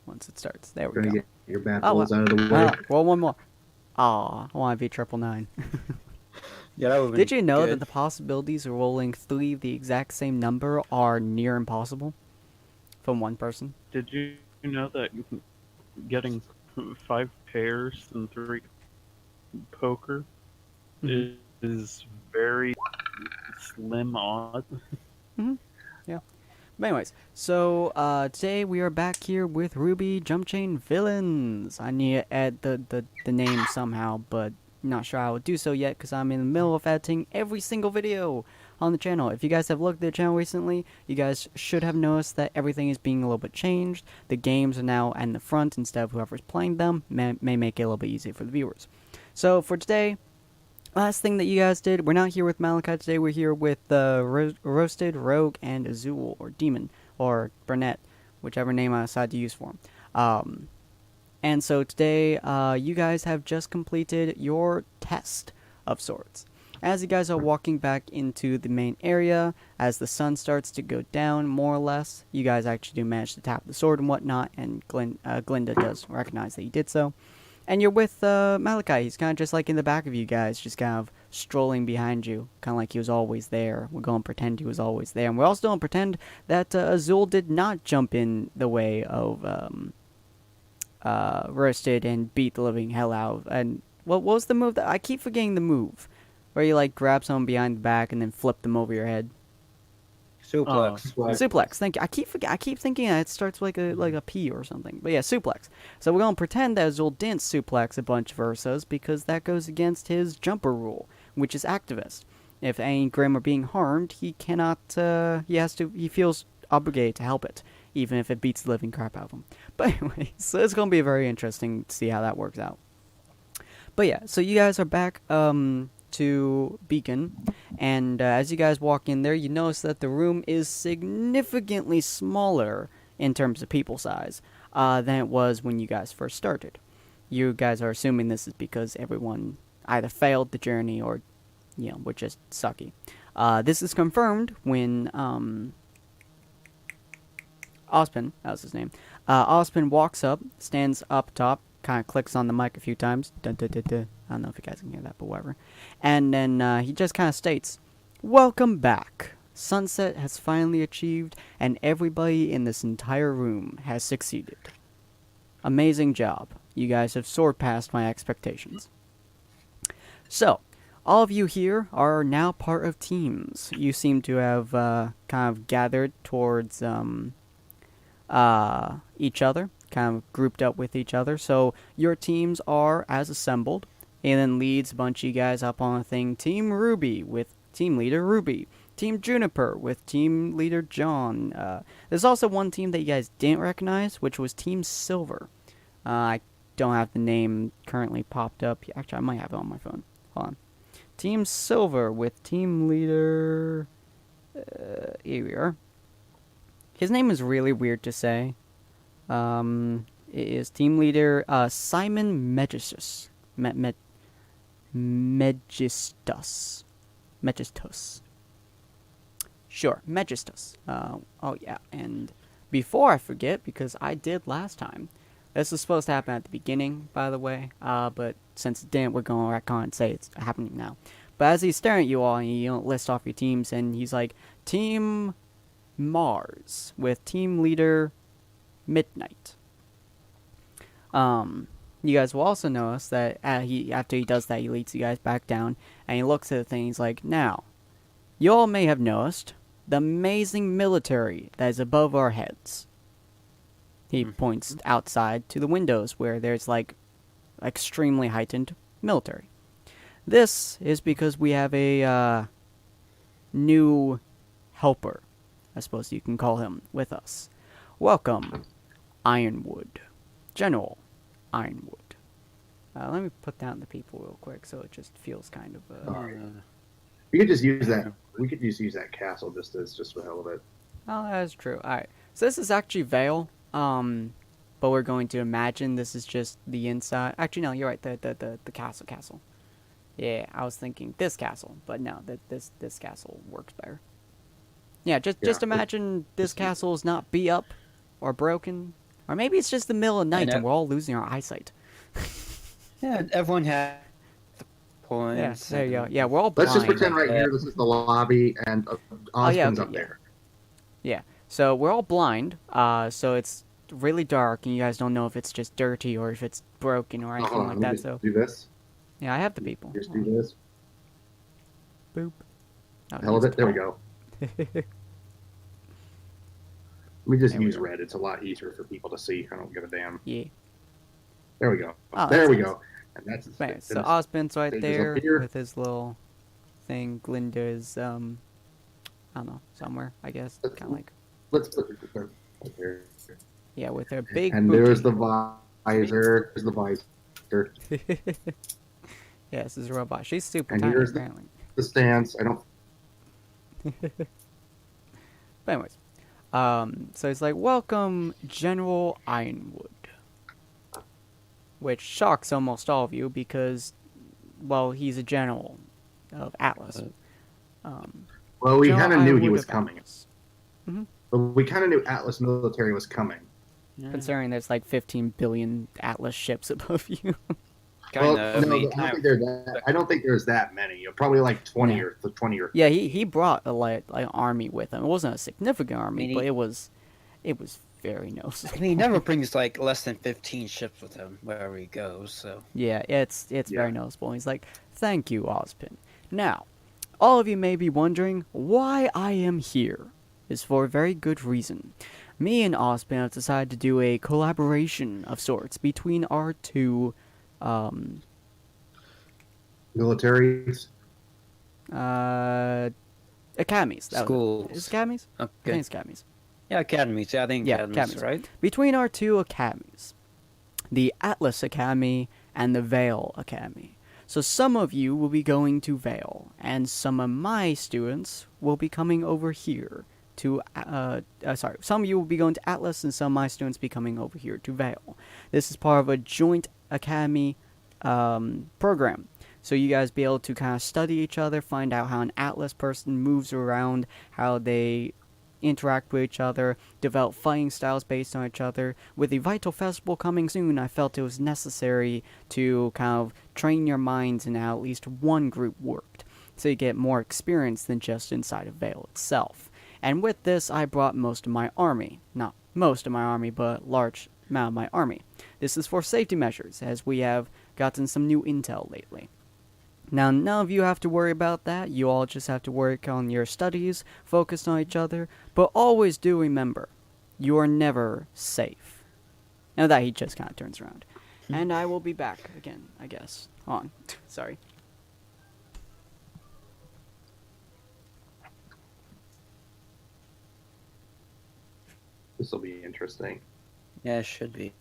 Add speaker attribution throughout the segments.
Speaker 1: Once it starts. There we
Speaker 2: Trying
Speaker 1: go.
Speaker 2: to get your bat balls out of the way.
Speaker 1: Well, roll one more. Aw, I want to be 999.
Speaker 3: Yeah, that would
Speaker 1: Did you know that
Speaker 3: good.
Speaker 1: the possibilities of rolling 3 of the exact same number are near impossible from one person?
Speaker 4: Did you know that getting 5 pairs and 3 poker is very slim odds?
Speaker 1: Yeah. But anyways, so today we are back here with RWBY Jumpchain Villains. I need to add the name somehow, but not sure how to do so yet because I'm in the middle of editing every single video on the channel. If you guys have looked at the channel recently, you guys should have noticed that everything is being a little bit changed. The games are now in the front instead of whoever's playing them. May make it a little bit easier for the viewers. So for today, last thing that you guys did, we're not here with Malachi today, we're here with Roasted, Rogue, and Azul, or Demon, or Burnett, whichever name I decide to use for him. And so today, you guys have just completed your test of sorts. As you guys are walking back into the main area, as the sun starts to go down, more or less, you guys actually do manage to tap the sword and whatnot, and Glinda does recognize that you did so. And you're with Malachi. He's kind of just like in the back of you guys, just kind of strolling behind you, kind of like he was always there. We're going to pretend he was always there. And we're also going to pretend that Azul did not jump in the way of Roasted and beat the living hell out of. And what was the move? I keep forgetting the move. Where you like grab someone behind the back and then flip them over your head.
Speaker 3: Suplex.
Speaker 1: Suplex. Thank you. I keep thinking that it starts with like a P or something. But yeah, suplex. So we're gonna pretend that Azul didn't suplex a bunch of Ursas because that goes against his jumper rule, which is activist. If any Grim are being harmed, he cannot. He feels obligated to help it, even if it beats the living crap out of him. But anyway, so it's gonna be very interesting to see how that works out. But yeah, so you guys are back. To Beacon, and as you guys walk in there, you notice that the room is significantly smaller in terms of people size than it was when you guys first started. You guys are assuming this is because everyone either failed the journey or, were just sucky. This is confirmed when Ospin, that was his name, Ospin walks up, stands up top, kind of clicks on the mic a few times. Dun, dun, dun, dun. I don't know if you guys can hear that, but whatever. And then he just kind of states, "Welcome back. Sunset has finally achieved, and everybody in this entire room has succeeded. Amazing job. You guys have soared past my expectations." So, all of you here are now part of teams. You seem to have kind of gathered towards each other, kind of grouped up with each other. So your teams are as assembled, and then leads a bunch of you guys up on a thing. Team RWBY with team leader Ruby. Team Juniper with team leader John. There's also one team that you guys didn't recognize, which was Team Silver. I don't have the name currently popped up. Actually, I might have it on my phone. Hold on. Team Silver with team leader... here we are. His name is really weird to say. It is team leader Simon Megistus. Megistus. Sure, Megistus. Oh yeah, and before I forget, because I did last time, this was supposed to happen at the beginning, by the way, but since it didn't, we're going to retcon and say it's happening now. But as he's staring at you all, and you don't list off your teams, and he's like, Team Mars, with team leader Midnight. You guys will also notice that after he does that, he leads you guys back down, and he looks at the thing, he's like, "Now, you all may have noticed the amazing military that is above our heads." He points outside to the windows where there's, like, extremely heightened military. This is because we have a, new helper, I suppose you can call him, with us. Welcome, Ironwood. General Ironwood. Let me put down the people real quick so it just feels kind of...
Speaker 2: We could just use that. We could just use that castle just for the hell of it.
Speaker 1: Oh, that's true. Alright. So this is actually Vale. But we're going to imagine this is just the inside. Actually, no, you're right. The castle. Yeah, I was thinking this castle, but no, this castle works better. Yeah, just imagine this castle is not beat up or broken, or maybe it's just the middle of night and we're all losing our eyesight.
Speaker 3: Yeah, everyone has
Speaker 1: Yeah,
Speaker 3: points.
Speaker 1: there you go. Yeah, we're all blind.
Speaker 2: Let's just pretend right here this is the lobby and Osmond's
Speaker 1: okay,
Speaker 2: up there.
Speaker 1: Yeah, so we're all blind. So it's really dark, and you guys don't know if it's just dirty or if it's broken or anything like that. So
Speaker 2: do this.
Speaker 1: yeah, I have the people.
Speaker 2: Just do this.
Speaker 1: Boop. Oh,
Speaker 2: Hell of it. There we go. We just
Speaker 1: There we
Speaker 2: use
Speaker 1: go.
Speaker 2: red. It's a lot easier for people to see. I don't give a damn.
Speaker 1: Yeah.
Speaker 2: There we go.
Speaker 1: Oh,
Speaker 2: there
Speaker 1: that's
Speaker 2: we
Speaker 1: nice.
Speaker 2: go. And that's
Speaker 1: Right, so Osmond's right
Speaker 2: Stage is up
Speaker 1: there
Speaker 2: here.
Speaker 1: with his little thing. Glinda is I don't know, somewhere, I guess.
Speaker 2: Let's-
Speaker 1: Kind of like,
Speaker 2: Let's put it right there.
Speaker 1: yeah, with her big
Speaker 2: And
Speaker 1: booty.
Speaker 2: there's the visor. There's the visor.
Speaker 1: Yeah, this is a robot. She's super
Speaker 2: And
Speaker 1: tiny,
Speaker 2: here's the-
Speaker 1: apparently.
Speaker 2: The stance. I don't.
Speaker 1: But anyways, so it's like, welcome, General Ironwood. Which shocks almost all of you because, well, he's a general of Atlas.
Speaker 2: Well, we
Speaker 1: General
Speaker 2: kind of knew he
Speaker 1: Ironwood
Speaker 2: was
Speaker 1: of
Speaker 2: coming.
Speaker 1: Atlas.
Speaker 2: But we kind of knew Atlas military was coming.
Speaker 1: Considering there's like 15 billion Atlas ships above you.
Speaker 2: Well, no, I don't think there's that many. Probably like 20
Speaker 1: Yeah.
Speaker 2: or 20 or.
Speaker 1: Yeah, he brought a like army with him. It wasn't a significant army,
Speaker 3: I mean,
Speaker 1: but it was very noticeable.
Speaker 3: I mean, he never brings like less than 15 ships with him wherever he goes. So
Speaker 1: Yeah, it's
Speaker 2: Yeah.
Speaker 1: very noticeable. He's like, "Thank you, Ozpin." Now, all of you may be wondering why I am here. Is for a very good reason. Me and Ozpin have decided to do a collaboration of sorts between our two
Speaker 2: Militaries.
Speaker 1: academies. That was it.
Speaker 3: schools.
Speaker 1: Is it academies? I think
Speaker 3: Okay.
Speaker 1: it's academies.
Speaker 3: Yeah, academies. Yeah, I think
Speaker 1: Yeah,
Speaker 3: academies,
Speaker 1: academies.
Speaker 3: right?
Speaker 1: Between our two academies, the Atlas Academy and the Vale Academy. So some of you will be going to Vale, and some of my students will be coming over here to, some of you will be going to Atlas, and some of my students be coming over here to Vale. This is part of a joint academy program. So you guys be able to kind of study each other, find out how an Atlas person moves around, how they interact with each other, develop fighting styles based on each other. With the Vital Festival coming soon, I felt it was necessary to kind of train your minds in how at least one group worked, so you get more experience than just inside of Vale itself. And with this, I brought most of my army. Not most of my army, but a large amount of my army. This is for safety measures, as we have gotten some new intel lately. Now, none of you have to worry about that. You all just have to work on your studies, focus on each other, but always do remember, you are never safe. Now that he just kind of turns around. And I will be back again, I guess. Hold on. Sorry.
Speaker 2: This will be interesting.
Speaker 3: Yeah, it should be.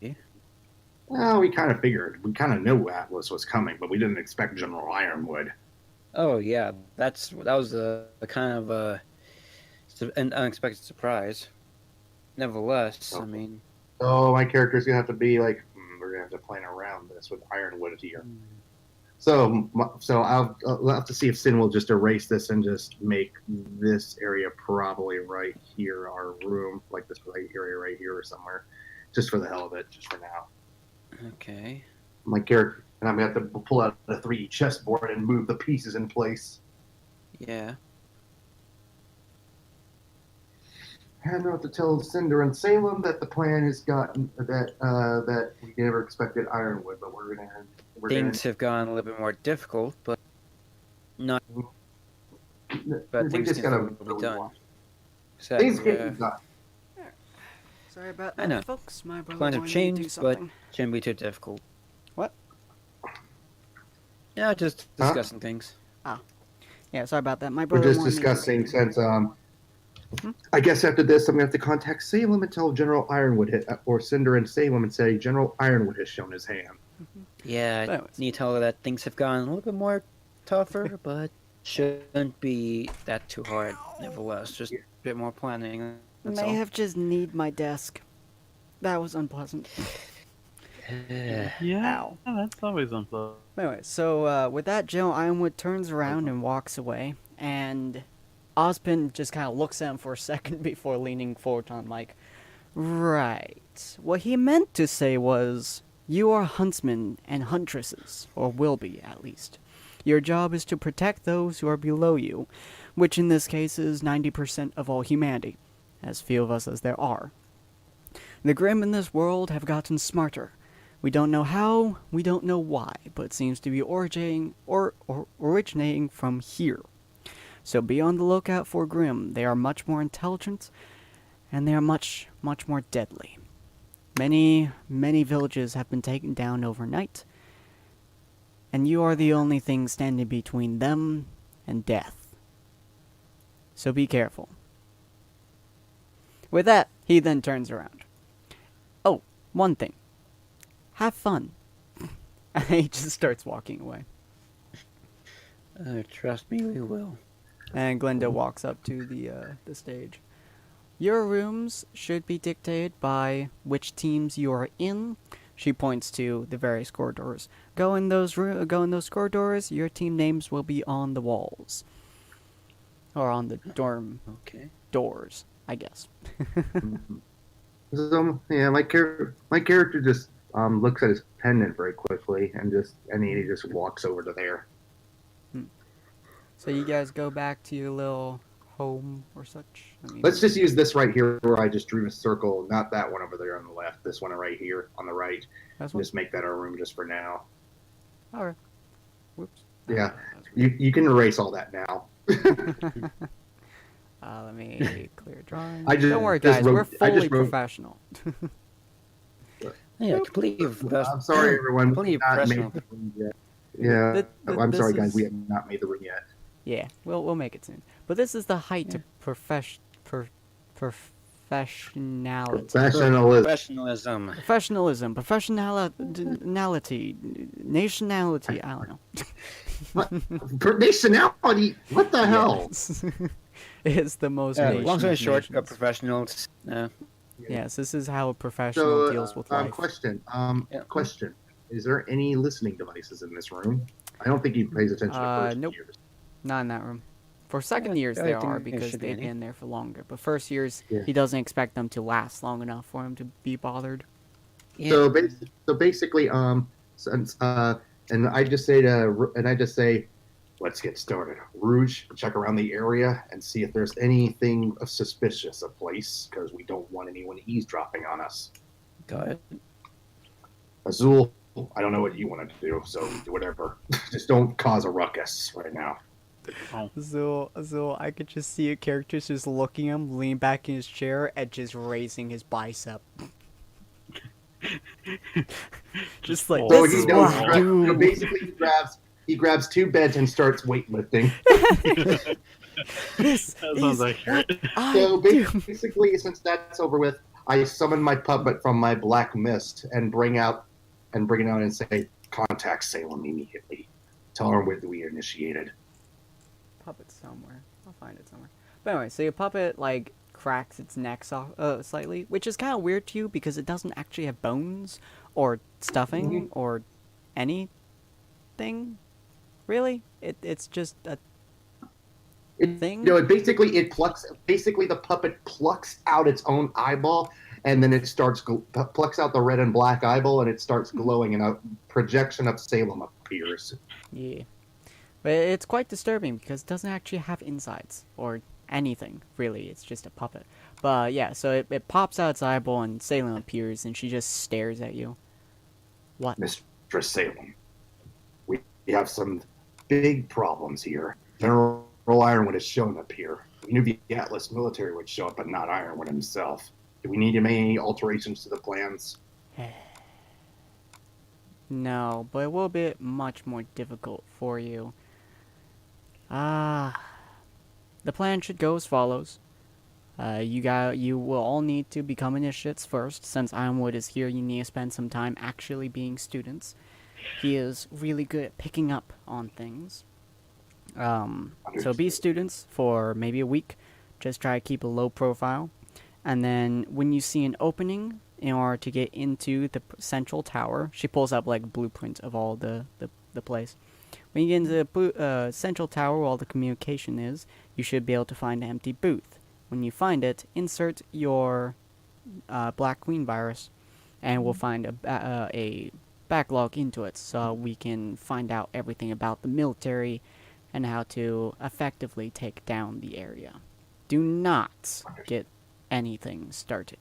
Speaker 2: Well, we kind of figured. We kind of knew Atlas was coming, but we didn't expect General Ironwood.
Speaker 3: Oh yeah, that was a kind of an unexpected surprise. Nevertheless, I mean,
Speaker 2: So my character's gonna have to be like, we're gonna have to plan around this with Ironwood here. So I'll have to see if Sin will just erase this and just make this area probably right here our room, like this area right here or somewhere, just for the hell of it, just for now.
Speaker 3: okay.
Speaker 2: My character, and I'm gonna have to pull out the 3D chessboard and move the pieces in place.
Speaker 3: Yeah.
Speaker 2: And I'll have to tell Cinder and Salem that the plan has gotten that we never expected Ironwood, but
Speaker 3: Things have gone a little bit more difficult, but not. But
Speaker 2: we
Speaker 3: things
Speaker 2: just
Speaker 3: can
Speaker 2: gotta
Speaker 3: still be done.
Speaker 2: Things
Speaker 3: Exactly.
Speaker 2: can be done.
Speaker 1: Sorry about
Speaker 3: I know.
Speaker 1: that, folks. My brother
Speaker 3: Plans have
Speaker 1: wanted me to do
Speaker 3: changed, but
Speaker 1: something.
Speaker 3: shouldn't be too difficult.
Speaker 1: What?
Speaker 3: Yeah, just
Speaker 2: Huh?
Speaker 3: discussing things.
Speaker 1: Yeah, sorry about that. My
Speaker 2: We're
Speaker 1: brother
Speaker 2: just
Speaker 1: wanted me to-
Speaker 2: discussing since I guess after this I'm gonna have to contact Salem and tell General Ironwood or Cinder and Salem and say General Ironwood has shown his hand.
Speaker 3: Yeah,
Speaker 1: But anyways.
Speaker 3: need to tell her that things have gone a little bit more tougher, but shouldn't be that too hard. Nevertheless, just a bit more planning. That's
Speaker 1: May
Speaker 3: all.
Speaker 1: have just need my desk. That was unpleasant.
Speaker 4: Yeah,
Speaker 1: Ow.
Speaker 4: that's always unpleasant.
Speaker 1: Anyway, so with that, Joe Ironwood turns around and walks away, and Ozpin just kind of looks at him for a second before leaning forward on Mike. Right. What he meant to say was, you are huntsmen and huntresses, or will be, at least. Your job is to protect those who are below you, which in this case is 90% of all humanity, as few of us as there are. The Grim in this world have gotten smarter. We don't know how, we don't know why, but it seems to be originating from here. So be on the lookout for Grim. They are much more intelligent, and they are much, much more deadly. Many, many villages have been taken down overnight, and you are the only thing standing between them and death. So be careful. With that, he then turns around. Oh, one thing. Have fun. And he just starts walking away.
Speaker 3: Trust me, we will.
Speaker 1: And Glenda walks up to the stage. Your rooms should be dictated by which teams you are in. She points to the various corridors. Go in those corridors. Your team names will be on the walls, or on the dorm
Speaker 3: Okay.
Speaker 1: doors, I guess.
Speaker 2: So yeah, my character just looks at his pendant very quickly and he just walks over to there.
Speaker 1: So you guys go back to your little home or such. I mean,
Speaker 2: Let's just use this right here where I just drew a circle, not that one over there on the left. This one right here on the right.
Speaker 1: that's one.
Speaker 2: Just make that our room just for now.
Speaker 1: All right. Whoops.
Speaker 2: Yeah.
Speaker 1: That's weird.
Speaker 2: You can erase all that now.
Speaker 1: Let me clear drawing.
Speaker 2: I just-
Speaker 1: Don't worry,
Speaker 2: just
Speaker 1: guys.
Speaker 2: wrote-
Speaker 1: We're
Speaker 2: I just
Speaker 1: fully
Speaker 2: wrote-
Speaker 1: professional.
Speaker 3: Yeah, completely.
Speaker 2: I'm sorry, everyone.
Speaker 3: Completely
Speaker 2: We have not
Speaker 3: professional.
Speaker 2: made the room yet. Yeah. I'm
Speaker 1: This
Speaker 2: sorry, guys.
Speaker 1: is-
Speaker 2: We have not made the room yet.
Speaker 1: Yeah, we'll make it soon. But this is the height of professionality.
Speaker 2: Professionalism.
Speaker 1: Professionality, nationality, I don't know.
Speaker 2: Nationality? What the hell?
Speaker 1: Yes. It's the most
Speaker 3: Long story short,
Speaker 1: nations.
Speaker 3: professionals.
Speaker 1: Yes, this is how a professional
Speaker 2: So,
Speaker 1: deals with life.
Speaker 2: question.
Speaker 3: Yeah.
Speaker 2: Question. Is there any listening devices in this room? I don't think he pays attention to first
Speaker 1: Nope.
Speaker 2: years.
Speaker 1: Not in that room. For second years
Speaker 3: I
Speaker 1: there
Speaker 3: think
Speaker 1: are
Speaker 3: there
Speaker 1: because
Speaker 3: should be
Speaker 1: they've
Speaker 3: any.
Speaker 1: been there for longer. But first years,
Speaker 2: Yeah.
Speaker 1: he doesn't expect them to last long enough for him to be bothered.
Speaker 2: So basically, since and I just say, let's get started. Rouge, check around the area and see if there's anything suspicious of place, because we don't want anyone eavesdropping on us.
Speaker 3: Got it.
Speaker 2: Azul, I don't know what you want to do, so do whatever. Just don't cause a ruckus right now.
Speaker 1: Azul, I could just see a character just looking at him, lean back in his chair, and just raising his bicep. Just like,
Speaker 4: So
Speaker 1: this
Speaker 4: he
Speaker 1: is
Speaker 4: knows-
Speaker 1: what I do.
Speaker 2: So basically, he grabs two beds and starts weightlifting.
Speaker 1: This
Speaker 4: That
Speaker 1: is
Speaker 4: sounds accurate.
Speaker 1: what I
Speaker 2: So
Speaker 1: do.
Speaker 2: basically, since that's over with, I summon my puppet from my black mist and bring it out and say, "Contact Salem immediately. Tell her we initiated."
Speaker 1: Puppet somewhere. I'll find it somewhere. But anyway, so your puppet like cracks its neck slightly, which is kind of weird to you because it doesn't actually have bones or stuffing or anything. Really, it's just a thing?
Speaker 2: No, basically the puppet plucks out its own eyeball, and then it plucks out the red and black eyeball, and it starts glowing, and a projection of Salem appears.
Speaker 1: Yeah. But it's quite disturbing because it doesn't actually have insides or anything, really. It's just a puppet. But yeah, so it pops out its eyeball and Salem appears and she just stares at you. What?
Speaker 2: Mistress Salem, we have some big problems here. General Ironwood has shown up here. We knew the Atlas military would show up, but not Ironwood himself. Do we need to make any alterations to the plans?
Speaker 1: No, but it will be much more difficult for you. The plan should go as follows. You will all need to become initiates first. Since Ironwood is here, you need to spend some time actually being students. He is really good at picking up on things. So be students for maybe a week. Just try to keep a low profile. And then when you see an opening in order to get into the central tower, she pulls up like blueprints of all the place. When you get into the central tower where all the communication is, you should be able to find an empty booth. When you find it, insert your Black Queen virus, and we'll find a backlog into it so we can find out everything about the military and how to effectively take down the area. Do not get anything started.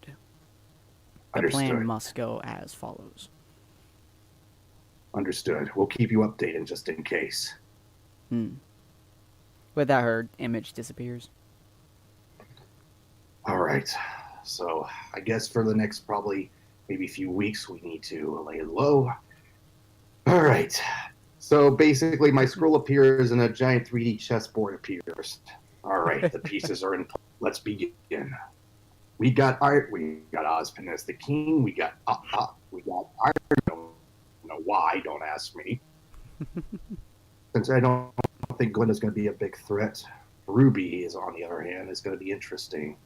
Speaker 1: The plan
Speaker 2: Understood.
Speaker 1: must go as follows.
Speaker 2: Understood. We'll keep you updated just in case.
Speaker 1: With that, her image disappears.
Speaker 2: All right. So I guess for the next probably maybe few weeks, we need to lay low. All right. So basically, my scroll appears and a giant 3D chessboard appears. All right. The pieces are in place. Let's begin. We got Ozpin as the king. We got Iron. Don't know why. Don't ask me. Since I don't think Glenda's going to be a big threat. Ruby is, on the other hand, is going to be interesting.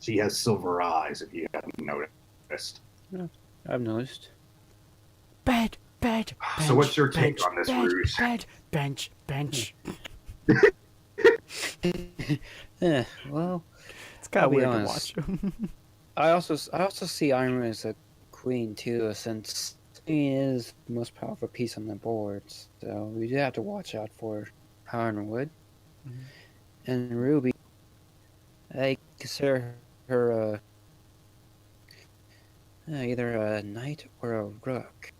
Speaker 2: She has silver eyes, if you haven't noticed.
Speaker 3: Yeah, I've noticed.
Speaker 1: Bed.
Speaker 2: So what's your take
Speaker 1: bench,
Speaker 2: on this
Speaker 1: bed,
Speaker 2: ruse?
Speaker 1: Bed, bench.
Speaker 3: Yeah, well,
Speaker 1: It's kind
Speaker 3: I'll
Speaker 1: of
Speaker 3: be
Speaker 1: weird
Speaker 3: honest.
Speaker 1: to watch.
Speaker 3: I also see Iron as a queen too, since he is the most powerful piece on the board. So we do have to watch out for Iron Wood. And Ruby, I consider her either a knight or a rook.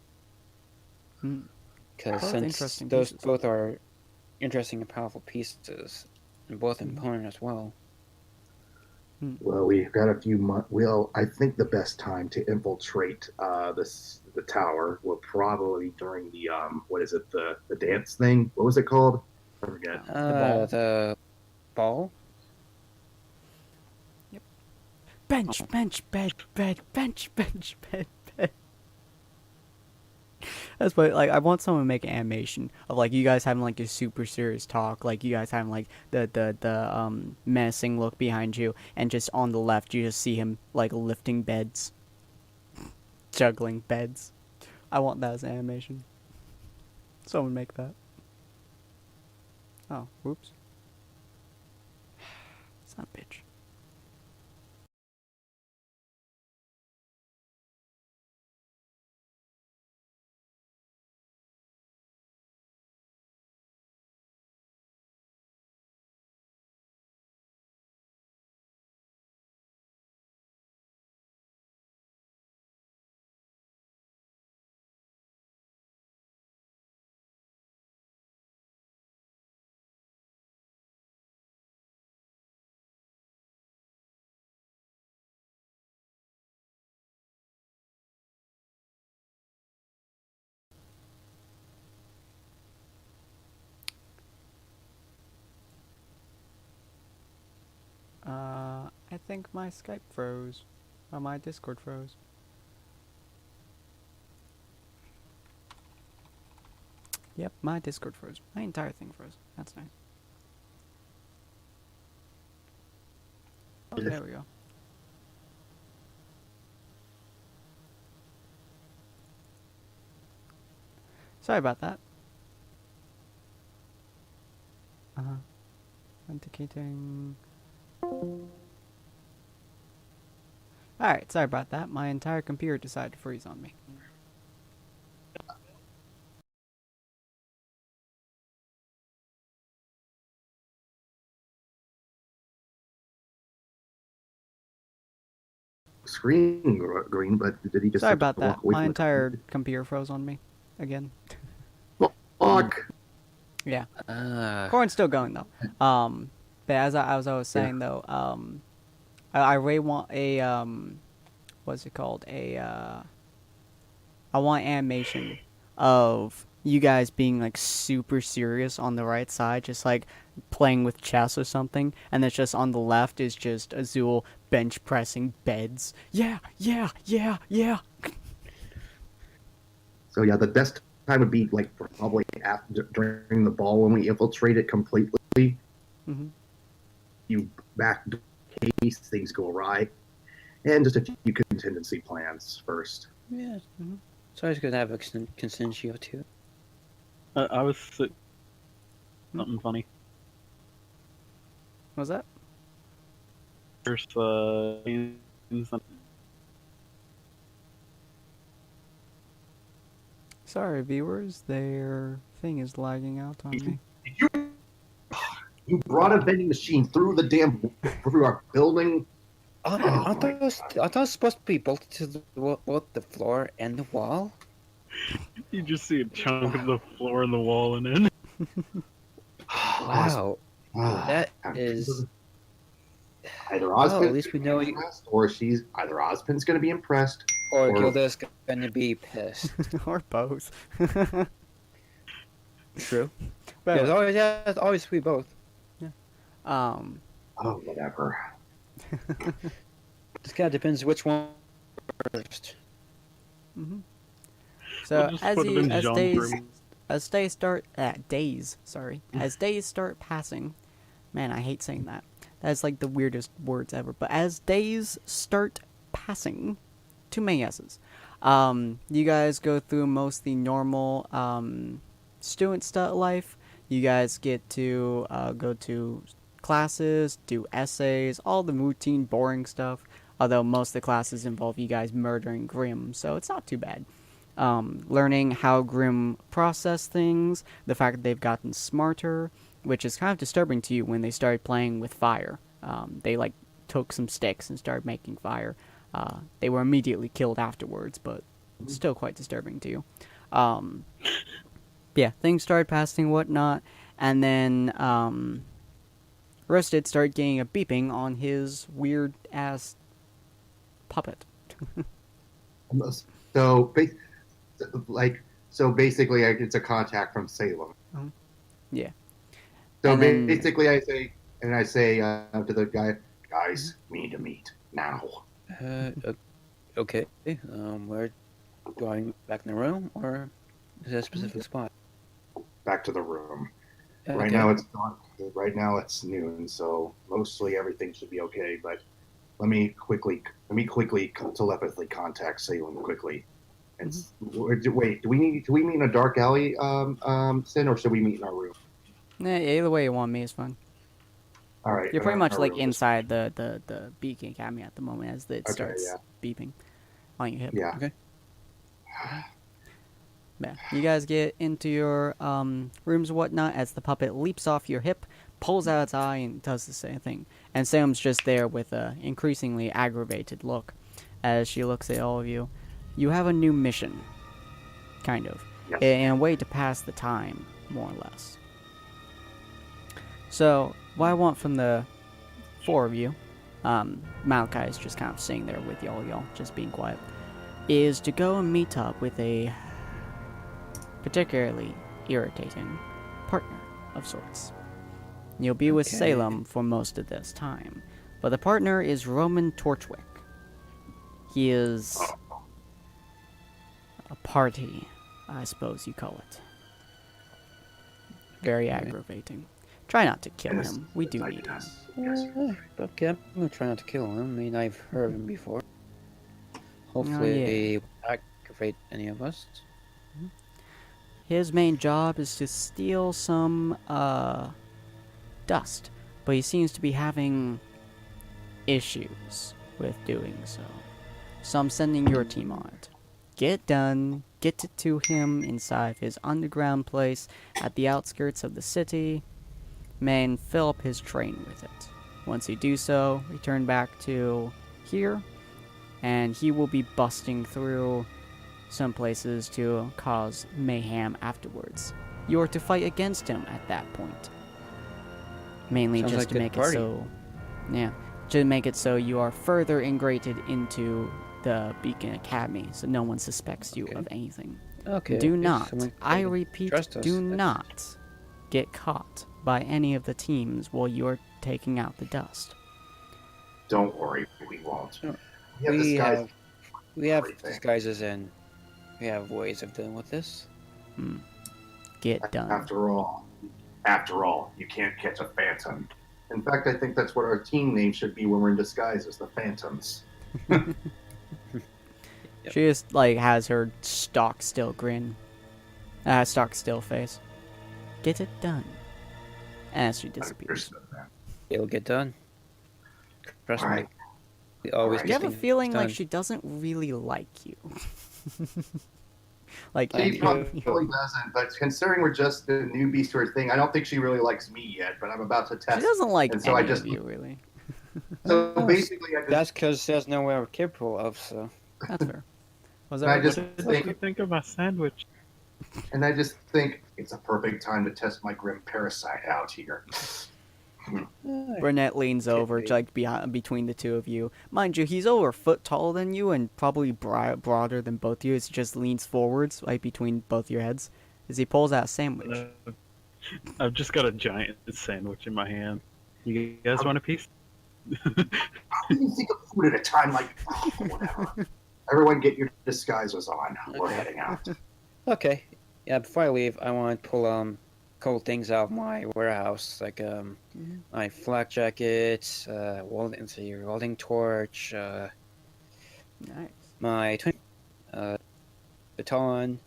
Speaker 3: Because
Speaker 1: Both
Speaker 3: since
Speaker 1: interesting
Speaker 3: those
Speaker 1: pieces.
Speaker 3: both are interesting and powerful pieces, and both important as well.
Speaker 2: Well, we've got a few months. Well, I think the best time to infiltrate the tower will probably during the what is it, the dance thing? What was it called? I forget.
Speaker 3: The ball?
Speaker 1: Bench, bed, bench, bed. That's what, like, I want someone to make an animation of like you guys having like a super serious talk, like you guys having like the menacing look behind you, and just on the left you just see him like lifting beds, juggling beds. I want that as an animation. Someone make that. Oh, whoops. Son of a bitch. I think my Skype froze. Or my Discord froze. Yep, my Discord froze. My entire thing froze. That's nice. Oh, there we go. Sorry about that. Indicating. Alright, sorry about that. My entire computer decided to freeze on me.
Speaker 2: Screen green, but did he just
Speaker 1: Sorry
Speaker 2: have to
Speaker 1: about that.
Speaker 2: walk away
Speaker 1: My
Speaker 2: from
Speaker 1: entire computer froze on me. Again.
Speaker 2: Fuck.
Speaker 1: Yeah. Corn's still going though. But as I was saying though, I really want a what's it called? I want animation of you guys being like super serious on the right side, just like playing with chess or something, and it's just on the left is just Azul bench pressing beds. Yeah.
Speaker 2: So yeah, the best time would be like probably after during the ball when we infiltrate it completely.
Speaker 1: Mm-hmm.
Speaker 2: You back case things go awry. and just a few contingency plans first.
Speaker 3: Yeah.
Speaker 1: Mhm.
Speaker 3: So I was gonna have a Consentio too.
Speaker 4: I was something funny.
Speaker 1: What was that?
Speaker 4: There's
Speaker 1: Sorry, viewers. Their thing is lagging out on me.
Speaker 2: You brought a vending machine through through our building.
Speaker 3: Oh, I thought it was supposed to be bolted to both the floor and the wall.
Speaker 4: you just see a chunk of the floor and the wall in it.
Speaker 3: Wow, that is.
Speaker 2: Either
Speaker 3: Well,
Speaker 2: Ozpin's
Speaker 3: at least we know.
Speaker 2: impressed, or either Ozpin's going to be impressed,
Speaker 3: Or
Speaker 2: or-
Speaker 3: Gilda's gonna be pissed.
Speaker 1: Or both.
Speaker 3: True.
Speaker 1: But
Speaker 3: There's always be both.
Speaker 1: um,
Speaker 2: oh, whatever.
Speaker 3: Just kind of depends which one first.
Speaker 1: hmm So
Speaker 4: We'll just put it in Jean's room.
Speaker 1: as days start passing, man, I hate saying that. That's like the weirdest words ever. But as days start passing, too many S's. You guys go through most of the normal student life. You guys get to go to classes, do essays, all the routine, boring stuff. Although most of the classes involve you guys murdering Grimm, so it's not too bad. Learning how Grimm process things, the fact that they've gotten smarter, which is kind of disturbing to you when they started playing with fire. They like took some sticks and started making fire. They were immediately killed afterwards, but still quite disturbing to you. Yeah, things started passing, whatnot, and then Roasted started getting a beeping on his weird ass puppet.
Speaker 2: So, basically, it's a contact from Salem.
Speaker 1: Yeah.
Speaker 2: So
Speaker 1: And then-
Speaker 2: basically, I say to the guys, we need to meet now.
Speaker 3: Okay. Where going back in the room, or is there a specific spot?
Speaker 2: Back to the room.
Speaker 3: Okay.
Speaker 2: Right now it's dark. Right now it's noon, so mostly everything should be okay. But let me quickly telepathically contact Salem quickly. And wait, do we meet in a dark alley, Sin, or should we meet in our room?
Speaker 1: Nah, either way you want me is fine.
Speaker 2: All right.
Speaker 1: You're pretty much
Speaker 2: our
Speaker 1: like
Speaker 2: room.
Speaker 1: inside the Beacon Academy at the moment as it starts beeping on your hip.
Speaker 2: Yeah.
Speaker 3: Okay.
Speaker 1: Yeah. You guys get into your rooms and whatnot as the puppet leaps off your hip, pulls out its eye, and does the same thing. And Sam's just there with a increasingly aggravated look as she looks at all of you. You have a new mission, kind of,
Speaker 2: Yes.
Speaker 1: in a way to pass the time, more or less. So, what I want from the four of you, Malachi is just kind of sitting there with y'all, just being quiet, is to go and meet up with a particularly irritating partner of sorts. You'll be with
Speaker 3: Okay.
Speaker 1: Salem for most of this time, but the partner is Roman Torchwick. He is a party, I suppose you call it. Very aggravating. Try not to kill
Speaker 2: Yes,
Speaker 1: him. We do
Speaker 2: yes,
Speaker 1: need him.
Speaker 2: yes.
Speaker 3: Okay, I'm gonna try not to kill him. I mean, I've heard of him before. Hopefully,
Speaker 1: Oh, yeah.
Speaker 3: he won't aggravate any of us.
Speaker 1: His main job is to steal some dust, but he seems to be having issues with doing so. So I'm sending your team on it. Get it done, get it to him inside his underground place at the outskirts of the city, and fill up his train with it. Once you do so, return back to here, and he will be busting through some places to cause mayhem afterwards. You are to fight against him at that point. Mainly
Speaker 3: Sounds
Speaker 1: just
Speaker 3: like
Speaker 1: to
Speaker 3: good
Speaker 1: make
Speaker 3: party.
Speaker 1: it so... Yeah. To make it so you are further ingrained into the Beacon Academy, so no one suspects you
Speaker 3: Okay.
Speaker 1: of anything.
Speaker 3: Okay.
Speaker 1: Do
Speaker 3: if
Speaker 1: not,
Speaker 3: someone
Speaker 1: I
Speaker 3: can
Speaker 1: repeat,
Speaker 3: trust us,
Speaker 1: do
Speaker 3: that's-
Speaker 1: not get caught by any of the teams while you're taking out the dust.
Speaker 2: Don't worry, we won't.
Speaker 3: Sure.
Speaker 2: We have
Speaker 3: We
Speaker 2: disguised
Speaker 3: have, we have
Speaker 2: everything.
Speaker 3: disguises and we have ways of dealing with this.
Speaker 1: Get done.
Speaker 2: After all, you can't catch a phantom. In fact, I think that's what our team name should be when we're in disguise, as the Phantoms.
Speaker 3: Yep.
Speaker 1: She just like has her stock still grin, stock still face. Get it done. As she disappears.
Speaker 2: Understood that.
Speaker 3: It'll get done. Trust
Speaker 2: All
Speaker 3: me.
Speaker 2: right.
Speaker 3: We always
Speaker 2: Alright.
Speaker 1: You have
Speaker 3: get
Speaker 1: a
Speaker 3: things
Speaker 1: feeling like
Speaker 3: done.
Speaker 1: she doesn't really like you. Like
Speaker 2: She
Speaker 3: She
Speaker 2: probably doesn't, but considering we're just the newbies to her thing, I don't think she really likes me yet. But I'm about to test.
Speaker 1: she doesn't like
Speaker 2: and so I
Speaker 1: any
Speaker 2: just
Speaker 1: of you really.
Speaker 2: so
Speaker 3: Oh,
Speaker 2: basically I just
Speaker 3: That's because she has nowhere we're capable of, so.
Speaker 1: That's fair. Was
Speaker 2: And
Speaker 1: that
Speaker 2: I just
Speaker 1: what
Speaker 4: What do you
Speaker 2: think
Speaker 4: think of my sandwich?
Speaker 2: it's a perfect time to test my grim parasite out here.
Speaker 1: Burnett leans over,
Speaker 3: be.
Speaker 1: like between the two of you. Mind you, he's over a foot taller than you and probably broader than both of you. He just leans forwards, like between both your heads, as he pulls out a sandwich.
Speaker 4: I've just got a giant sandwich in my hand. You guys want a piece?
Speaker 2: How do you think of food at a time like whatever? Everyone get your disguises on. We're
Speaker 3: Okay.
Speaker 2: heading out.
Speaker 3: Okay. Yeah, before I leave, I want to pull couple things out of my warehouse, like my flak jacket, welding torch,
Speaker 1: Nice.
Speaker 3: my baton.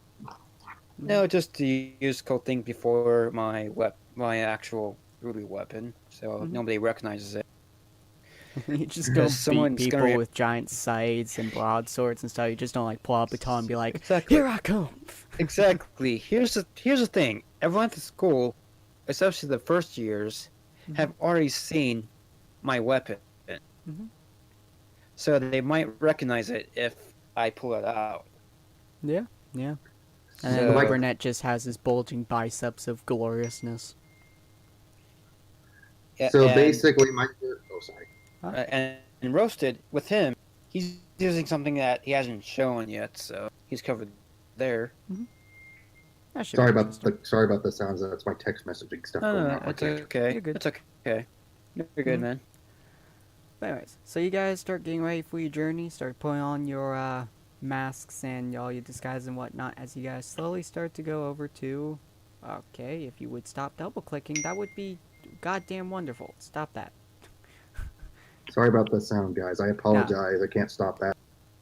Speaker 3: No, just to use cool thing before my actual RWBY weapon, so nobody recognizes it.
Speaker 1: You just don't
Speaker 3: Because
Speaker 1: beat
Speaker 3: someone's
Speaker 1: people
Speaker 3: gonna-
Speaker 1: with giant scythes and broadswords and stuff. You just don't like pull out a baton and be like,
Speaker 3: Exactly.
Speaker 1: "Here I come."
Speaker 3: Exactly. Here's the thing. Everyone at the school, especially the first years, have already seen my weapon,
Speaker 1: Mhm.
Speaker 3: so they might recognize it if I pull it out.
Speaker 1: Yeah, yeah. And
Speaker 3: So-
Speaker 1: then Burnett just has his bulging biceps of gloriousness.
Speaker 3: Yeah,
Speaker 2: So
Speaker 3: and,
Speaker 2: basically, sorry.
Speaker 3: and roasted with him, he's using something that he hasn't shown yet, so he's covered there.
Speaker 1: That should
Speaker 2: Sorry
Speaker 1: be
Speaker 2: about
Speaker 1: interesting.
Speaker 2: the sounds. That's my text messaging stuff going on.
Speaker 3: It's
Speaker 2: Okay.
Speaker 3: okay.
Speaker 1: You're good.
Speaker 3: It's okay. You're good,
Speaker 1: Mhm.
Speaker 3: man.
Speaker 1: But anyways, so you guys start getting ready for your journey, start putting on your masks and all your disguises and whatnot as you guys slowly start to go over to... Okay, if you would stop double clicking, that would be goddamn wonderful. Stop that.
Speaker 2: Sorry about the sound, guys. I apologize. I can't stop that.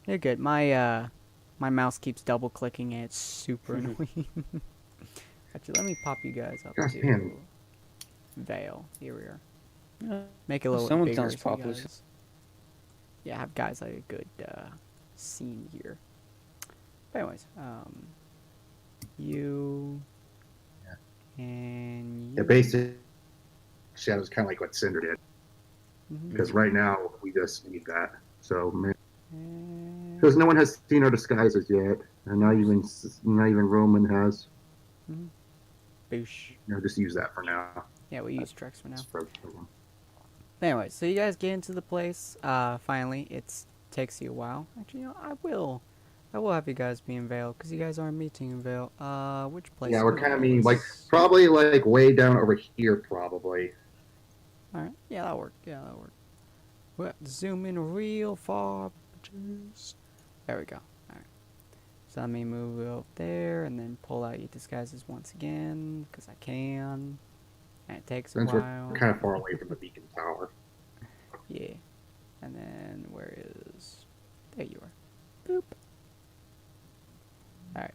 Speaker 1: You're good. My mouse keeps double clicking and it's super annoying. Actually, let me pop you guys up
Speaker 2: Gosh,
Speaker 1: to
Speaker 2: man.
Speaker 1: Veil. Here we are. Make it a little
Speaker 3: Someone
Speaker 1: bigger.
Speaker 3: sounds
Speaker 1: so you
Speaker 3: populous.
Speaker 1: guys... Yeah, have guys like a good scene here. But anyways, you and you.
Speaker 2: Yeah, basically, Shadow's kind of like what Cinder did.
Speaker 1: Mhm.
Speaker 2: Because right now, we just need that. So, man.
Speaker 1: And-
Speaker 2: Because no one has seen our disguises yet. And not even Roman has.
Speaker 1: Boosh.
Speaker 2: Just use that for now.
Speaker 1: Yeah, we use Trex for now.
Speaker 2: Just for-
Speaker 1: Anyway, so you guys get into the place. Finally, it takes you a while. Actually, I will have you guys be in Vale because you guys aren't meeting in Vale. Which place?
Speaker 2: Yeah, we're
Speaker 1: is
Speaker 2: kind of
Speaker 1: Vale?
Speaker 2: mean, like, probably like way down over here, probably.
Speaker 1: All right. Yeah, that'll work. We'll have to zoom in real far. Bitches. There we go. All right. So let me move up there and then pull out your disguises once again because I can. And it takes a
Speaker 2: Since
Speaker 1: while.
Speaker 2: we're kind of far away from the beacon tower.
Speaker 1: Yeah. And then where is... There you are. Boop. Alright.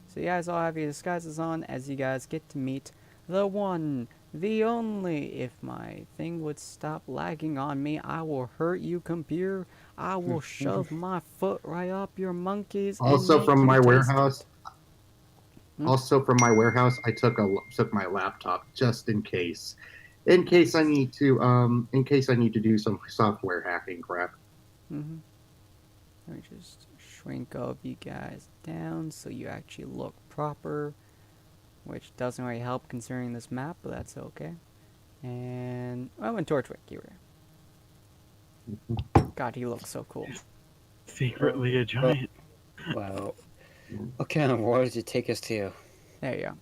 Speaker 1: So you guys all have your disguises on as you guys get to meet the one, the only. If my thing would stop lagging on me, I will hurt you, computer. I will shove my foot right up your monkeys. and
Speaker 2: Also
Speaker 1: make
Speaker 2: from
Speaker 1: you
Speaker 2: my
Speaker 1: taste
Speaker 2: warehouse.
Speaker 1: it. Hmm?
Speaker 2: Also from my warehouse, I took my laptop just in case. In case I need to do some software hacking crap.
Speaker 1: Let me just shrink all of you guys down so you actually look proper, which doesn't really help considering this map, but that's okay. And and Torchwick, you were. God, he looks so cool.
Speaker 4: Secretly a giant.
Speaker 3: Wow. What kind of war did you take us to?
Speaker 1: There you go.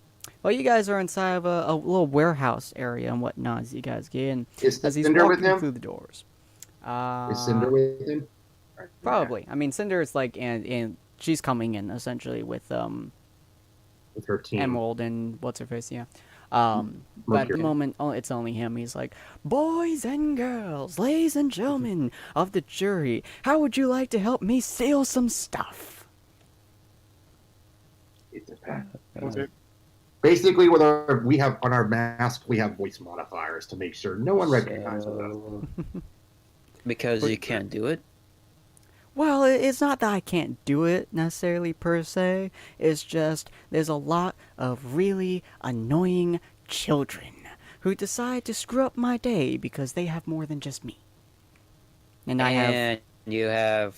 Speaker 1: Well, you guys are inside of a little warehouse area and whatnot as you guys get in.
Speaker 2: Is
Speaker 1: As he's
Speaker 2: Cinder with
Speaker 1: walking
Speaker 2: him?
Speaker 1: through the doors.
Speaker 2: Is Cinder with him?
Speaker 1: Probably. I mean, Cinder is like, and she's coming in essentially with
Speaker 2: With her team.
Speaker 1: Emerald and what's her face, yeah. But at the
Speaker 2: Okay.
Speaker 1: moment, it's only him. He's like, boys and girls, ladies and gentlemen of the jury, how would you like to help me steal some stuff?
Speaker 2: It depends.
Speaker 4: Okay.
Speaker 2: Basically, we have on our mask, we have voice modifiers to make sure no one recognizes us.
Speaker 3: So, because you can't do it.
Speaker 1: Well, it's not that I can't do it necessarily per se. It's just there's a lot of really annoying children who decide to screw up my day because they have more than just me. And I have.
Speaker 3: And you have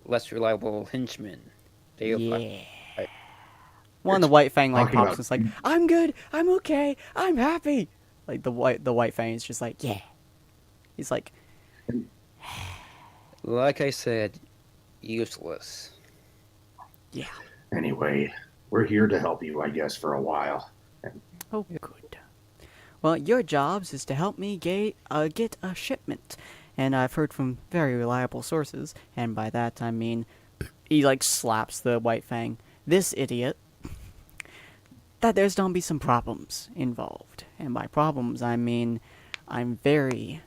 Speaker 3: less reliable henchmen. They
Speaker 1: Yeah. One of the White Fang like
Speaker 2: Talking
Speaker 1: pops
Speaker 2: about-
Speaker 1: and is like, I'm good, I'm okay, I'm happy. Like the White Fang is just like, yeah. He's like,
Speaker 3: Like I said, useless.
Speaker 1: yeah.
Speaker 2: Anyway, we're here to help you, I guess, for a while.
Speaker 1: Oh, good. Well, your jobs is to help me get a shipment, and I've heard from very reliable sources, and by that I mean, he like slaps the White Fang. This idiot. That there's gonna be some problems involved, and by problems I mean, I'm very,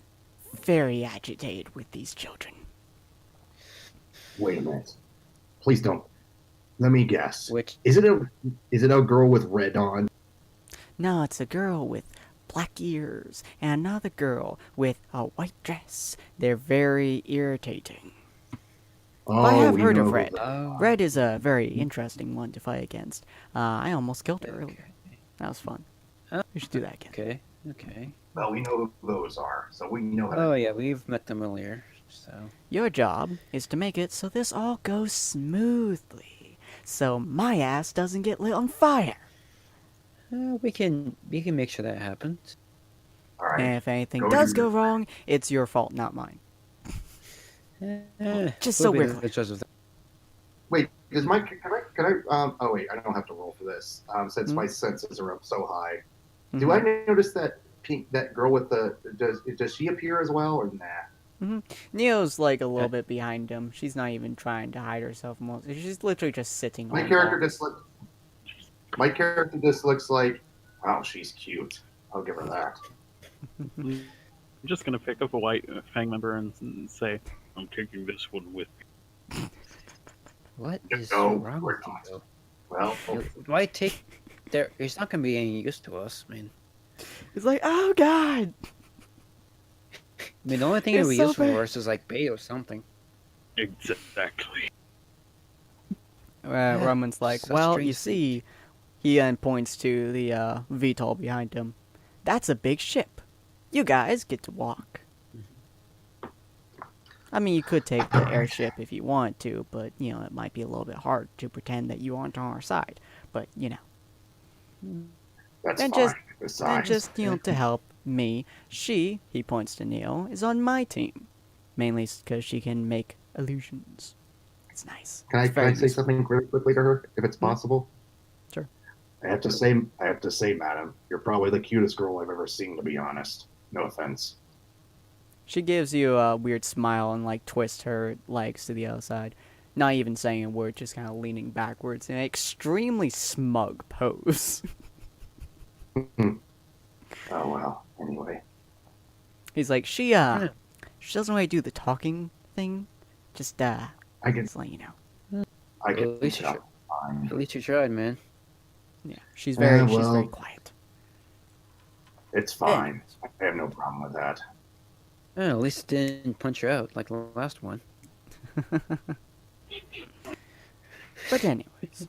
Speaker 1: very agitated with these children.
Speaker 2: Wait a minute. Please don't. Let me guess.
Speaker 3: Which
Speaker 2: Is it a girl with red on?
Speaker 1: No, it's a girl with black ears, and another girl with a white dress. They're very irritating.
Speaker 2: Oh,
Speaker 1: I have
Speaker 2: we
Speaker 1: heard of
Speaker 2: know
Speaker 1: Red.
Speaker 3: Oh.
Speaker 1: Red is a very interesting one to fight against. I almost killed her earlier. That was fun.
Speaker 3: Oh.
Speaker 1: We should do that again.
Speaker 3: Okay. Okay.
Speaker 2: Well, we know who those are, so we know.
Speaker 3: Oh yeah, we've met them earlier. So
Speaker 1: Your job is to make it so this all goes smoothly, so my ass doesn't get lit on fire.
Speaker 3: we can make sure that happens.
Speaker 2: All right.
Speaker 1: And if anything
Speaker 2: Go
Speaker 1: does
Speaker 2: do
Speaker 1: go
Speaker 2: your-
Speaker 1: wrong, it's your fault, not mine. Just so
Speaker 3: we'll be
Speaker 1: we're
Speaker 3: the
Speaker 1: clear.
Speaker 3: judge of that.
Speaker 2: Wait, does my can I oh wait, I don't have to roll for this. Since
Speaker 1: Hmm?
Speaker 2: my senses are up so high.
Speaker 1: Mhm.
Speaker 2: Do I notice that girl with the does she appear as well or nah?
Speaker 1: Neo's like a little bit behind him. She's not even trying to hide herself. She's literally just sitting
Speaker 2: My
Speaker 1: on
Speaker 2: character
Speaker 1: blocks.
Speaker 2: just looks like, wow, she's cute. I'll give her that.
Speaker 4: I'm just gonna pick up a White Fang member and say, I'm taking this one with me.
Speaker 3: What is
Speaker 2: No,
Speaker 3: wrong
Speaker 2: we're
Speaker 3: with you?
Speaker 2: not.
Speaker 3: Though?
Speaker 2: Well,
Speaker 3: Why take? There, it's not gonna be any use to us. I mean,
Speaker 1: It's like, oh god!
Speaker 3: the only thing
Speaker 1: It's
Speaker 3: it would be
Speaker 1: so
Speaker 3: useful
Speaker 1: bad.
Speaker 3: for us is like bait or something.
Speaker 4: Exactly.
Speaker 1: Roman's like,
Speaker 3: Such
Speaker 1: well, you
Speaker 3: strange
Speaker 1: see, he then points to the VTOL behind him. That's a big ship. You guys get to walk. I mean, you could take the airship if you want to, but, you know, it might be a little bit hard to pretend that you aren't on our side. But, you know.
Speaker 2: that's
Speaker 1: And
Speaker 2: fine.
Speaker 1: just- And
Speaker 2: Besides,
Speaker 1: just, you know, to help me, he points to Neo, is on my team. Mainly because she can make illusions. It's nice.
Speaker 2: can I
Speaker 1: It's very
Speaker 2: say
Speaker 1: useful.
Speaker 2: something really quickly to her, if it's possible?
Speaker 1: Sure.
Speaker 2: I have to say, madam, you're probably the cutest girl I've ever seen, to be honest. No offense.
Speaker 1: She gives you a weird smile and, like, twists her legs to the other side. Not even saying a word, just kind of leaning backwards in an extremely smug pose.
Speaker 2: Oh well. Anyway,
Speaker 1: He's like, she doesn't really do the talking thing. Just,
Speaker 2: I can
Speaker 1: just let you know.
Speaker 2: I can
Speaker 3: At least you
Speaker 2: tell.
Speaker 3: should-
Speaker 2: Fine.
Speaker 3: At least you tried, man.
Speaker 1: Yeah, she's
Speaker 2: Yeah,
Speaker 1: very
Speaker 2: well.
Speaker 1: quiet.
Speaker 2: It's fine. I have no problem with that.
Speaker 3: At least it didn't punch her out like the last one.
Speaker 1: But anyways,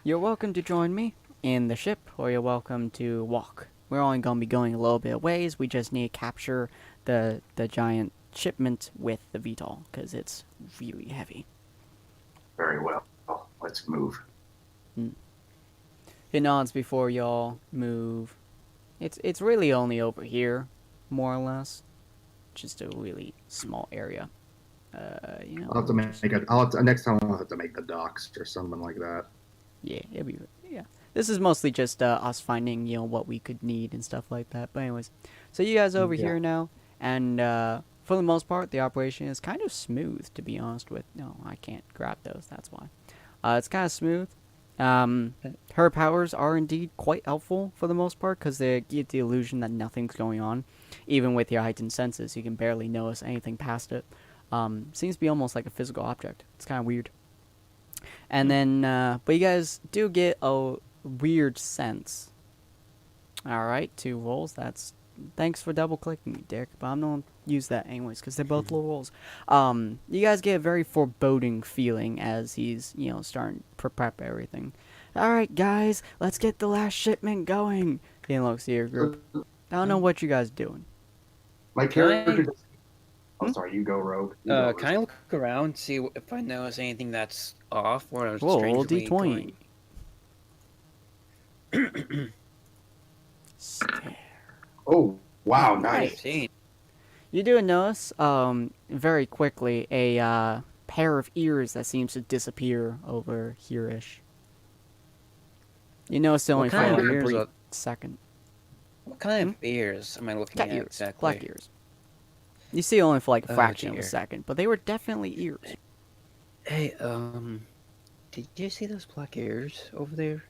Speaker 1: you're welcome to join me in the ship, or you're welcome to walk. We're only gonna be going a little bit of ways. We just need to capture the giant shipment with the VTOL, because it's really heavy.
Speaker 2: Very well. Let's move.
Speaker 1: He nods before y'all move. It's really only over here, more or less. Just a really small area. You know.
Speaker 2: I'll have to make it. Next time I'll have to make the docks or something like that.
Speaker 1: Yeah, yeah. This is mostly just us finding, you know, what we could need and stuff like that. But anyways, so you guys over
Speaker 2: Yeah.
Speaker 1: here now, and for the most part, the operation is kind of smooth, to be honest with. No, I can't grab those. That's why. It's kind of smooth. Her powers are indeed quite helpful for the most part because they give the illusion that nothing's going on. Even with your heightened senses, you can barely notice anything past it. Seems to be almost like a physical object. It's kind of weird. And then, but you guys do get a weird sense. Alright, 2 rolls. Thanks for double clicking me, Dick, but I'm gonna use that anyways because they're both low rolls. You guys get a very foreboding feeling as he's, starting to prep everything. Alright, guys, let's get the last shipment going. He looks at your group. I don't know what you guys doing.
Speaker 2: My character. Oh, sorry. You go, Rogue. You go,
Speaker 3: Can I look around, see if I notice anything that's off or
Speaker 1: Roll
Speaker 3: strangely
Speaker 1: D20.
Speaker 3: going?
Speaker 1: Stare.
Speaker 2: Oh, wow, nice.
Speaker 3: 15.
Speaker 1: You do notice, very quickly, a pair of ears that seems to disappear over here-ish. You notice it only for
Speaker 3: kind of
Speaker 1: like a
Speaker 3: ears
Speaker 1: brief
Speaker 3: are-
Speaker 1: second.
Speaker 3: What kind of ears am I looking
Speaker 1: Cat
Speaker 3: at
Speaker 1: ears,
Speaker 3: exactly?
Speaker 1: black ears. You see it only for like a
Speaker 3: Oh,
Speaker 1: fraction of a
Speaker 3: dear.
Speaker 1: second, but they were definitely ears.
Speaker 3: Hey, did you see those black ears over there?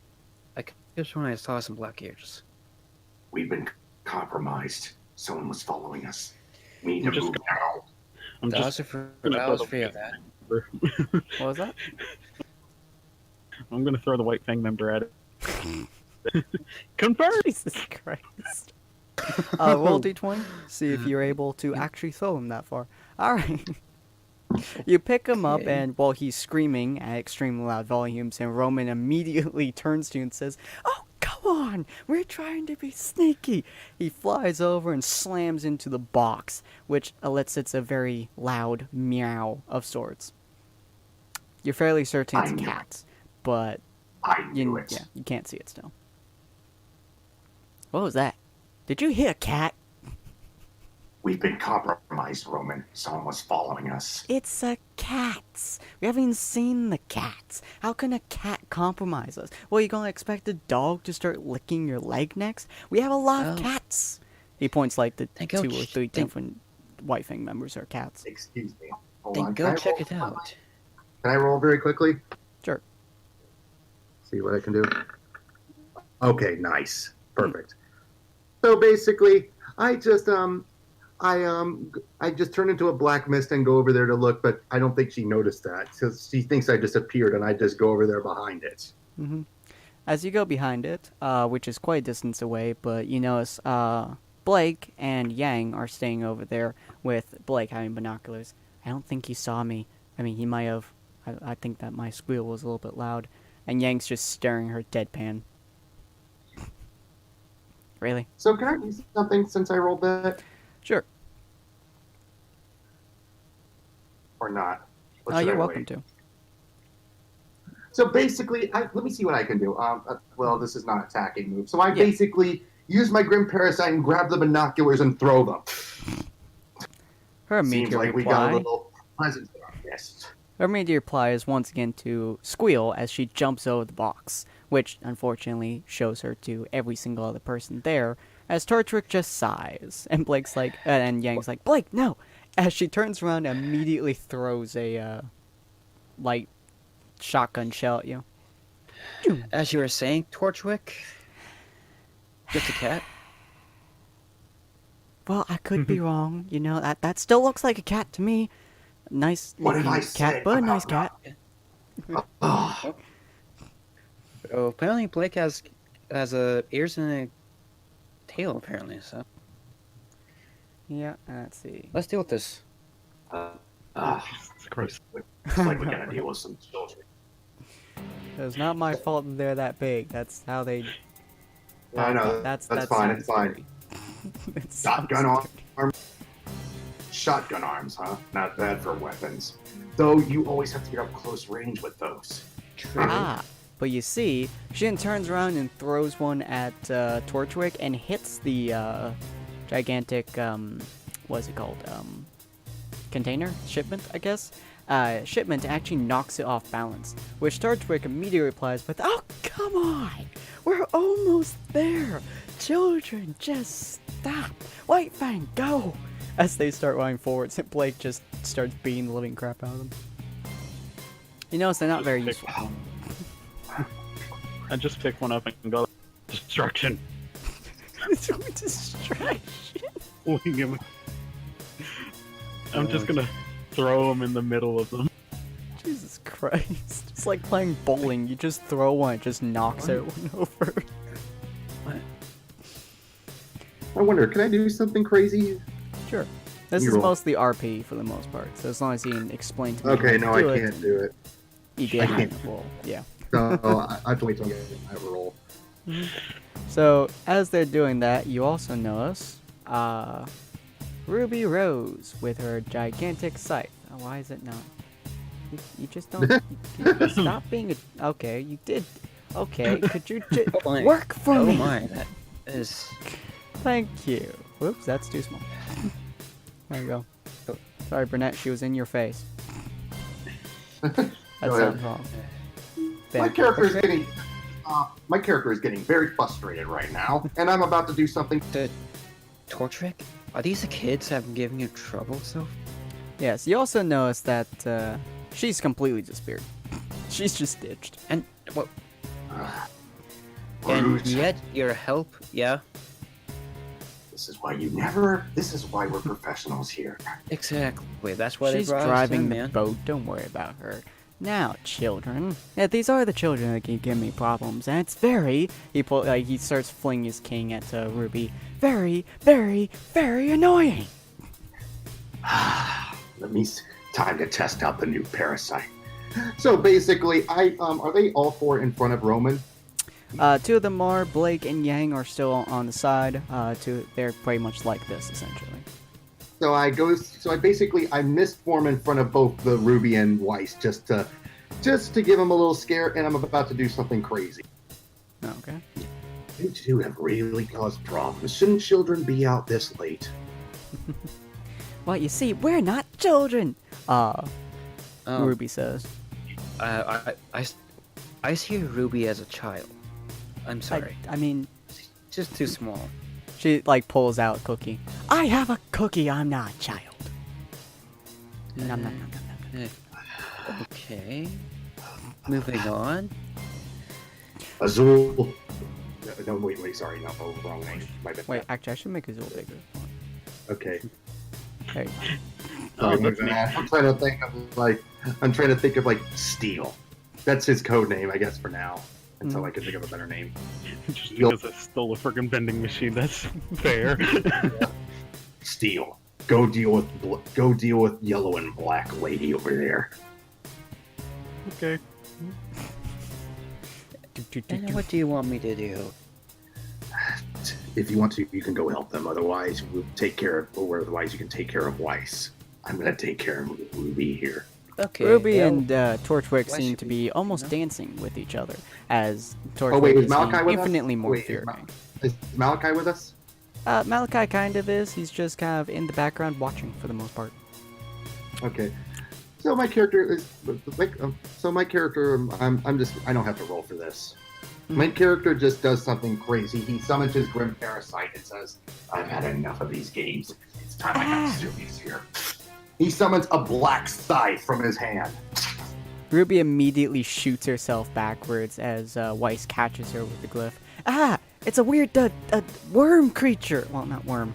Speaker 3: I could have sworn I saw some black ears.
Speaker 2: We've been compromised. Someone was following us. We need
Speaker 4: I'm
Speaker 2: to
Speaker 4: just
Speaker 2: move now.
Speaker 4: I'm
Speaker 3: I was
Speaker 4: just
Speaker 3: afraid
Speaker 4: gonna throw the
Speaker 3: of that.
Speaker 1: What was that?
Speaker 4: I'm gonna throw the white fang member at it. Confirmed.
Speaker 1: Jesus Christ. Roll D20. See if you're able to actually throw him that far. Alright. You pick him up,
Speaker 3: Okay.
Speaker 1: and while he's screaming at extremely loud volumes, and Roman immediately turns to you and says, "Oh, come on! We're trying to be sneaky!" He flies over and slams into the box, which elicits a very loud meow of sorts. You're fairly certain it's
Speaker 2: I knew
Speaker 1: cats, but
Speaker 2: I knew it.
Speaker 1: yeah, you can't see it still. What was that? Did you hit a cat?
Speaker 2: We've been compromised, Roman. Someone was following us.
Speaker 1: It's a cat. We haven't even seen the cats. How can a cat compromise us? Well, you gonna expect a dog to start licking your leg next? We have a lot of
Speaker 3: Oh.
Speaker 1: cats. He points like the
Speaker 3: Then
Speaker 1: 2
Speaker 3: go
Speaker 1: or
Speaker 3: ch-
Speaker 1: 3
Speaker 3: then-
Speaker 1: different White Fang members are cats.
Speaker 2: Excuse me. Hold
Speaker 3: Then
Speaker 2: on.
Speaker 3: go
Speaker 2: Can I
Speaker 3: check
Speaker 2: roll-
Speaker 3: it out.
Speaker 2: Can I roll very quickly?
Speaker 1: Sure.
Speaker 2: See what I can do. Okay, nice. Perfect. So basically, I just turn into a black mist and go over there to look, but I don't think she noticed that because she thinks I disappeared, and I just go over there behind it.
Speaker 1: Mm-hmm. As you go behind it, which is quite a distance away, but you notice Blake and Yang are staying over there with Blake having binoculars. I don't think he saw me. I mean, he might have. I think that my squeal was a little bit loud. And Yang's just staring her deadpan. Really?
Speaker 2: So can I do something since I rolled that
Speaker 1: Sure.
Speaker 2: or not? Or
Speaker 1: Oh,
Speaker 2: should
Speaker 1: you're
Speaker 2: I
Speaker 1: welcome
Speaker 2: wait?
Speaker 1: to.
Speaker 2: So basically, let me see what I can do. Well, this is not attacking move. So I
Speaker 1: Yeah.
Speaker 2: basically use my Grim Parasite and grab the binoculars and throw them.
Speaker 1: Her
Speaker 2: Seems
Speaker 1: immediate
Speaker 2: like we got a
Speaker 1: reply.
Speaker 2: little present there. Yes.
Speaker 1: Her immediate reply is once again to squeal as she jumps over the box, which unfortunately shows her to every single other person there, as Torchwick just sighs, and Blake's like, and Yang's like, "Blake, no!" As she turns around and immediately throws a, light shotgun shell at you.
Speaker 3: As you were saying, Torchwick, just a cat.
Speaker 1: Well, I could be wrong, that still looks like a cat to me. Nice
Speaker 2: What
Speaker 1: looking
Speaker 2: have I
Speaker 1: cat,
Speaker 2: said
Speaker 1: but a
Speaker 2: about
Speaker 1: nice cat.
Speaker 2: Oh,
Speaker 3: Oh, apparently Blake has a ears and a tail. Apparently, so
Speaker 1: Yeah, let's see.
Speaker 3: let's deal with this.
Speaker 4: Jesus Christ.
Speaker 2: Looks like we gotta deal with some children.
Speaker 1: It's not my fault that they're that big. That's how they.
Speaker 2: I know.
Speaker 1: That's
Speaker 2: fine.
Speaker 1: sounds
Speaker 2: It's fine.
Speaker 1: scary. It
Speaker 2: Shotgun
Speaker 1: sounds
Speaker 2: arms. Shotgun arms, huh? Not bad for weapons. Though you always have to get up close range with those.
Speaker 3: True.
Speaker 1: But you see, Shin turns around and throws one at Torchwick and hits the gigantic, what's it called? Container? Shipment, I guess? Shipment actually knocks it off balance, which Torchwick immediately replies with, "Oh, come on! We're almost there! Children, just stop! White Fang, go!" As they start running forwards, and Blake just starts beating the living crap out of them. You notice they're not very useful.
Speaker 4: I just pick one up and go, destruction.
Speaker 1: Distraction.
Speaker 4: Wing him. I'm just gonna throw him in the middle of them.
Speaker 1: Jesus Christ. It's like playing bowling. You just throw one, it just knocks everyone over.
Speaker 2: I wonder, can I do something crazy?
Speaker 1: Sure. This
Speaker 2: You
Speaker 1: is
Speaker 2: roll.
Speaker 1: mostly RP for the most part, so as long as you can explain to me
Speaker 2: Okay,
Speaker 1: how
Speaker 2: no, I
Speaker 1: to
Speaker 2: can't do it.
Speaker 1: you'd be
Speaker 2: I
Speaker 1: able to
Speaker 2: can't.
Speaker 1: roll. Yeah.
Speaker 2: So I have to wait till I get my roll.
Speaker 1: So, as they're doing that, you also notice Ruby Rose with her gigantic scythe. Oh, why is it not? You just don't. you stop being a. Okay, you did. Okay, could you just
Speaker 3: Oh my.
Speaker 1: work for
Speaker 3: Oh
Speaker 1: me?
Speaker 3: my, that is.
Speaker 1: Thank you. Whoops, that's too small. There you go.
Speaker 3: Oh.
Speaker 1: Sorry, Burnett, she was in your face. That
Speaker 2: Go
Speaker 1: sounds
Speaker 2: ahead.
Speaker 1: wrong.
Speaker 2: My
Speaker 1: There.
Speaker 2: character is getting very frustrated right now, and I'm about to do something.
Speaker 3: The Tortrick? Are these the kids that have been giving you trouble so?
Speaker 1: Yes, you also notice that she's completely disappeared. She's just ditched.
Speaker 3: And what?
Speaker 2: Rude.
Speaker 3: And yet your help, yeah,
Speaker 2: This is why we're professionals here.
Speaker 3: exactly. That's what
Speaker 1: She's
Speaker 3: it brought us
Speaker 1: driving
Speaker 3: in,
Speaker 1: the
Speaker 3: man.
Speaker 1: boat. Don't worry about her. Now, children. Yeah, these are the children that can give me problems, and it's very. He starts flinging his king at Ruby. Very, very, very annoying.
Speaker 2: Time to test out the new parasite. So basically, are they all four in front of Roman?
Speaker 1: Two of them are. Blake and Yang are still on the side. They're pretty much like this, essentially.
Speaker 2: So I misform in front of both the Ruby and Weiss just to give them a little scare, and I'm about to do something crazy.
Speaker 1: Okay.
Speaker 2: You two have really caused problems. Shouldn't children be out this late?
Speaker 1: Well, you see, we're not children. Ruby says.
Speaker 3: I see Ruby as a child. I'm sorry.
Speaker 1: I mean,
Speaker 3: Just too small.
Speaker 1: she pulls out a cookie. I have a cookie. I'm not a child. Nom, nom, nom, nom, nom.
Speaker 3: Okay. Moving on.
Speaker 2: Azul. No, wait, sorry, no, wrong name. My bad.
Speaker 1: Wait, actually, I should make Azul bigger.
Speaker 2: Okay.
Speaker 1: There you go.
Speaker 2: Sorry,
Speaker 4: that's
Speaker 2: my
Speaker 4: me.
Speaker 2: bad. I'm trying to think of Steel. That's his code name, I guess, for now. Until I can think of a better name.
Speaker 4: Just because I stole a friggin' vending machine, that's fair.
Speaker 2: Steel. Go deal with yellow and black lady over there.
Speaker 4: Okay.
Speaker 3: And what do you want me to do?
Speaker 2: If you want to, you can go help them. Otherwise, you can take care of Weiss. I'm gonna take care of Ruby here.
Speaker 3: Okay.
Speaker 1: Ruby
Speaker 3: well,
Speaker 1: and Torchwick
Speaker 3: why
Speaker 1: seem
Speaker 3: should
Speaker 1: to
Speaker 3: we-
Speaker 1: be almost
Speaker 3: no?
Speaker 1: dancing with each other, as
Speaker 2: Oh
Speaker 1: Torchwick
Speaker 2: wait, is
Speaker 1: is
Speaker 2: Malachi
Speaker 1: being
Speaker 2: with us?
Speaker 1: infinitely more
Speaker 2: Wait, is
Speaker 1: infuriating.
Speaker 2: Is Malachi with us?
Speaker 1: Malachi kind of is. He's just kind of in the background watching for the most part.
Speaker 2: Okay. So my character is I don't have to roll for this. My character just does something crazy. He summons his Grim Parasite and says, I've had enough of these games. It's time I got serious here. He summons a black scythe from his hand.
Speaker 1: Ruby immediately shoots herself backwards as Weiss catches her with the glyph. Ah! It's a weird worm creature! Well, not worm.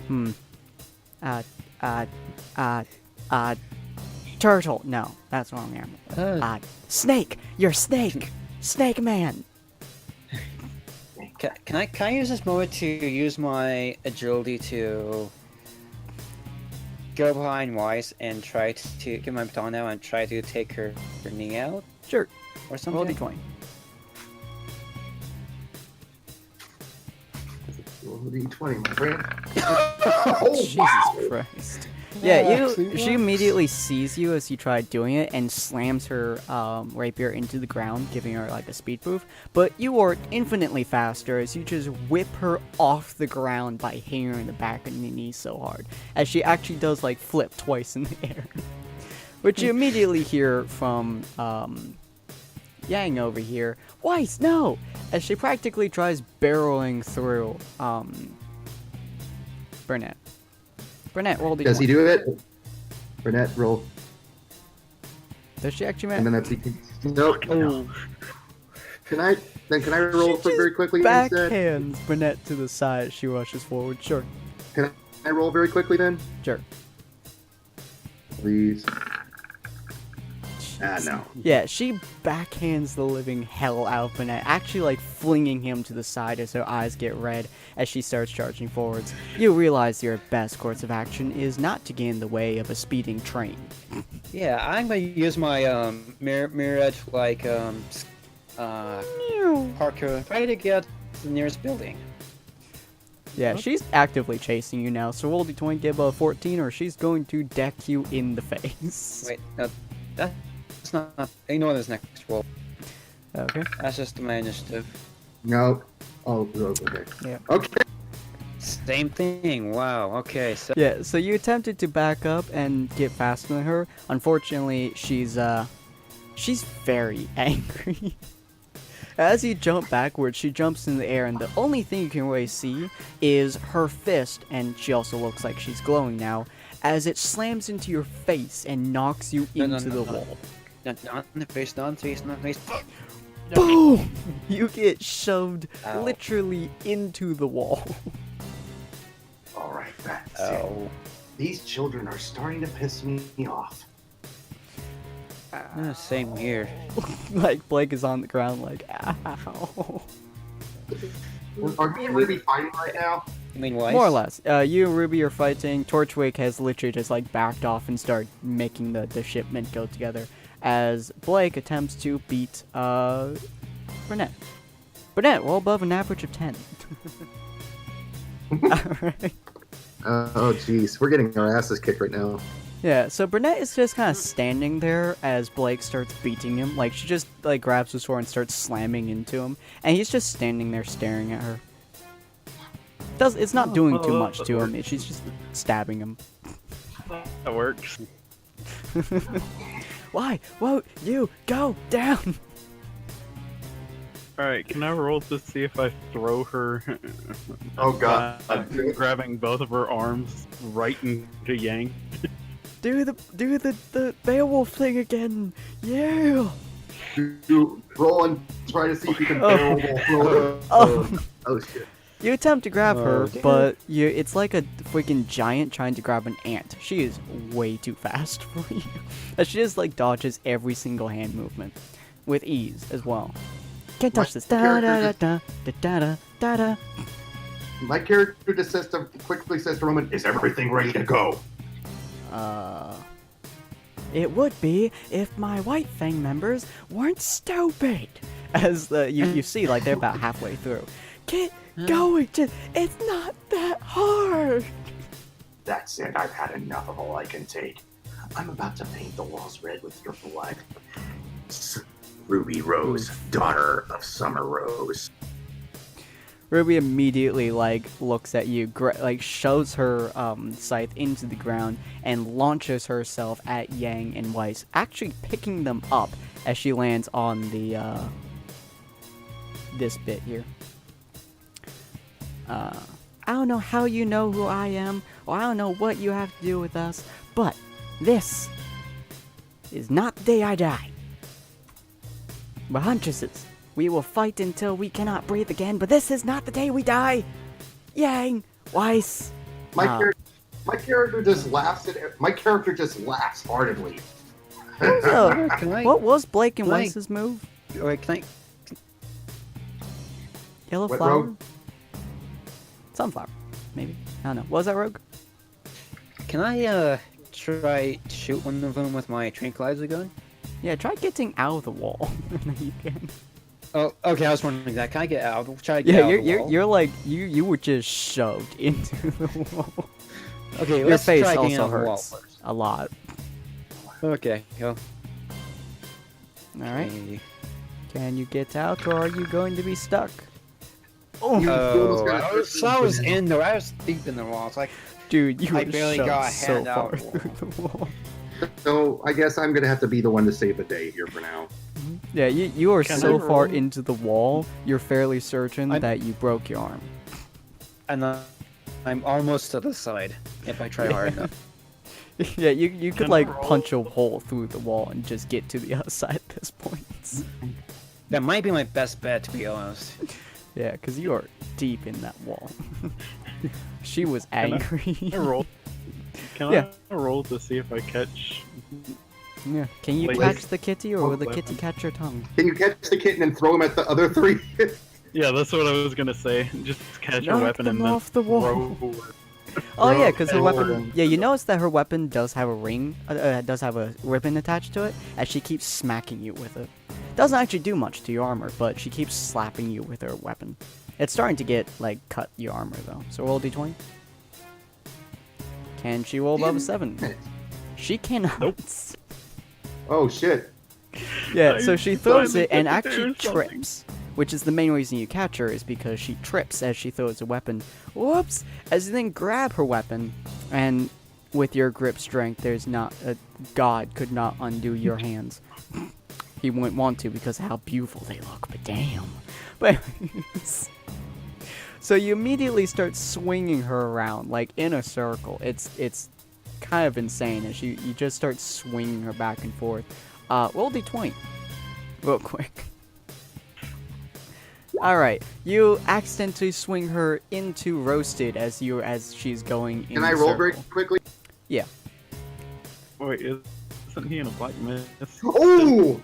Speaker 1: Turtle. No, that's the wrong animal. Snake! You're snake! Snake man!
Speaker 3: Can I use this moment to use my agility to go behind Weiss and try to get my baton out and try to take her knee out
Speaker 1: Sure.
Speaker 3: or
Speaker 1: Roll
Speaker 3: something?
Speaker 1: d20.
Speaker 2: Roll the D20, my friend.
Speaker 1: Jesus Christ. Yeah, she immediately sees you as you try doing it and slams her rapier into the ground, giving her a speed boost. But you are infinitely faster as you just whip her off the ground by hitting her in the back of the knee so hard, as she actually does flip twice in the air. Which you immediately hear from Yang over here. Weiss, no! As she practically tries barreling through Burnett. Burnett, roll d20.
Speaker 2: Does he do it? Burnett, roll.
Speaker 1: Does she actually
Speaker 2: And then that's Nope.
Speaker 3: Oh.
Speaker 2: Can I roll
Speaker 1: She
Speaker 2: very quickly instead?
Speaker 1: backhands Burnett to the side as she rushes forward. Sure.
Speaker 2: Can I roll very quickly then?
Speaker 1: Sure.
Speaker 2: Please. No.
Speaker 1: Yeah, she backhands the living hell out of Burnett, actually like flinging him to the side as her eyes get red as she starts charging forwards. You realize your best course of action is not to get in the way of a speeding train.
Speaker 3: Yeah, I'm gonna use my mirror edge like parkour, try to get to the nearest building.
Speaker 1: Yeah, she's actively chasing you now, so roll d20, get above 14, or she's going to deck you in the face.
Speaker 3: Wait, no, that's not. Ignore this next roll.
Speaker 1: Okay.
Speaker 3: That's just my initiative.
Speaker 2: No. Oh, okay.
Speaker 1: Yeah.
Speaker 2: Okay.
Speaker 3: Same thing. Wow. Okay. So
Speaker 1: Yeah, so you attempted to back up and get faster than her. Unfortunately, she's very angry. As you jump backwards, she jumps in the air, and the only thing you can really see is her fist, and she also looks like she's glowing now, as it slams into your face and knocks you into the wall.
Speaker 3: Not in the face. Not in the face. Not in the face.
Speaker 1: Boom! You get shoved
Speaker 3: Ow.
Speaker 1: literally into the wall.
Speaker 2: All right, that's it.
Speaker 3: Oh.
Speaker 2: These children are starting to piss me off.
Speaker 3: Same here.
Speaker 1: Like, Blake is on the ground like, ow.
Speaker 2: Are me and Ruby fighting right now?
Speaker 3: You mean Weiss?
Speaker 1: More or less. You and Ruby are fighting. Torchwick has literally just like backed off and started making the shipment go together. As Blake attempts to beat Burnett. Burnett, well above an average of 10. Alright.
Speaker 2: Oh, jeez. We're getting our asses kicked right now.
Speaker 1: Yeah, so Burnett is just kind of standing there as Blake starts beating him. Like, she just like grabs his sword and starts slamming into him. And he's just standing there staring at her. It's not doing too much to him. She's just stabbing him.
Speaker 4: That works.
Speaker 1: Why won't you go down?
Speaker 4: Alright, can I roll to see if I throw her?
Speaker 2: Oh, God.
Speaker 4: Grabbing both of her arms right into Yang.
Speaker 1: Do the Beowulf thing again. Yeah.
Speaker 2: You roll and try to see if you can
Speaker 1: Oh.
Speaker 2: roll. Oh, shit.
Speaker 1: You attempt to grab her,
Speaker 3: damn.
Speaker 1: but it's like a freaking giant trying to grab an ant. She is way too fast for you. And she just like dodges every single hand movement with ease as well. Can't touch this. Da da da da da da da da.
Speaker 2: My character just quickly says to Roman, "Is everything ready to go?"
Speaker 1: It would be if my White Fang members weren't stupid. As you see, like they're about halfway through. Get going, it's not that hard.
Speaker 2: That's it. I've had enough of all I can take. I'm about to paint the walls red with your blood. Ruby Rose, daughter of Summer Rose.
Speaker 1: Ruby immediately like looks at you, like shoves her scythe into the ground and launches herself at Yang and Weiss, actually picking them up as she lands on the this bit here. I don't know how you know who I am, or I don't know what you have to do with us, but this is not the day I die. We're huntresses. We will fight until we cannot breathe again, but this is not the day we die. Yang, Weiss.
Speaker 2: My character just laughs at. My character just laughs heartedly.
Speaker 1: What was Blake and
Speaker 3: Can I-
Speaker 1: Weiss's move?
Speaker 3: Wait, can I?
Speaker 1: Yellow
Speaker 2: What,
Speaker 1: flower?
Speaker 2: Rogue?
Speaker 1: Sunflower, maybe. I don't know. What was that, Rogue?
Speaker 3: Can I try shoot one of them with my tranquilizer gun?
Speaker 1: Yeah, try getting out of the wall. You can.
Speaker 3: Oh, okay. I was wondering that. Can I get out? Try to get
Speaker 1: Yeah,
Speaker 3: out of the wall.
Speaker 1: you're like you were just shoved into the wall.
Speaker 3: Okay,
Speaker 1: Your
Speaker 3: let's
Speaker 1: face
Speaker 3: try getting
Speaker 1: also
Speaker 3: out of the wall
Speaker 1: hurts
Speaker 3: first.
Speaker 1: a lot.
Speaker 3: Okay, go.
Speaker 1: All right.
Speaker 3: Okay.
Speaker 1: Can you get out, or are you going to be stuck? Oh,
Speaker 2: almost got
Speaker 3: I was in there. I was deep in the wall. It's like,
Speaker 1: dude, you
Speaker 3: I
Speaker 1: were
Speaker 3: barely
Speaker 1: shoved
Speaker 3: got a
Speaker 1: so
Speaker 3: hand
Speaker 1: far
Speaker 3: out the
Speaker 1: through the wall.
Speaker 2: So I guess I'm gonna have to be the one to save the day here for now.
Speaker 1: Yeah, you are
Speaker 4: Can
Speaker 1: so
Speaker 4: I
Speaker 1: far
Speaker 4: roll?
Speaker 1: into the wall, you're fairly certain
Speaker 3: I'm-
Speaker 1: that you broke your arm.
Speaker 3: and I'm almost to the side if I try hard enough.
Speaker 1: Yeah, you could
Speaker 4: Can I
Speaker 1: like
Speaker 4: roll?
Speaker 1: punch a hole through the wall and just get to the other side at this point.
Speaker 3: That might be my best bet, to be honest.
Speaker 1: Yeah, because you are deep in that wall. She was
Speaker 4: Can I-
Speaker 1: angry.
Speaker 4: Can I roll? Can
Speaker 1: Yeah.
Speaker 4: I roll to see if I catch?
Speaker 1: Yeah. Can you
Speaker 4: Wait.
Speaker 1: catch the kitty, or will the
Speaker 4: Weapon.
Speaker 1: kitty catch your tongue?
Speaker 2: Can you catch the kitten and throw him at the other three?
Speaker 4: Yeah, that's what I was gonna say. Just catch a
Speaker 1: Knock
Speaker 4: weapon
Speaker 1: them
Speaker 4: and then
Speaker 1: off the wall.
Speaker 4: throw.
Speaker 1: Oh yeah,
Speaker 2: Throw
Speaker 1: because her
Speaker 2: it
Speaker 1: weapon.
Speaker 2: forward.
Speaker 1: Yeah, you notice that her weapon does have a ring, does have a ribbon attached to it, as she keeps smacking you with it. Doesn't actually do much to your armor, but she keeps slapping you with her weapon. It's starting to get like cut your armor though. So roll d20. Can she roll above a 7? She cannot.
Speaker 4: Nope.
Speaker 2: Oh shit!
Speaker 1: Yeah,
Speaker 4: I
Speaker 1: so she throws
Speaker 4: finally
Speaker 1: it and
Speaker 4: get to
Speaker 1: actually
Speaker 4: do something.
Speaker 1: trips, which is the main reason you catch her, is because she trips as she throws a weapon. Whoops! As you then grab her weapon, and with your grip strength, there's not a god could not undo your hands. He wouldn't want to because of how beautiful they look, but damn. But anyways, so you immediately start swinging her around like in a circle. It's kind of insane as you just start swinging her back and forth. Roll d20 real quick. Alright, you accidentally swing her into roasted as she's going in
Speaker 2: Can I
Speaker 1: the
Speaker 2: roll
Speaker 1: circle.
Speaker 2: very quickly?
Speaker 4: Wait, isn't he in a black mist?
Speaker 2: Oh!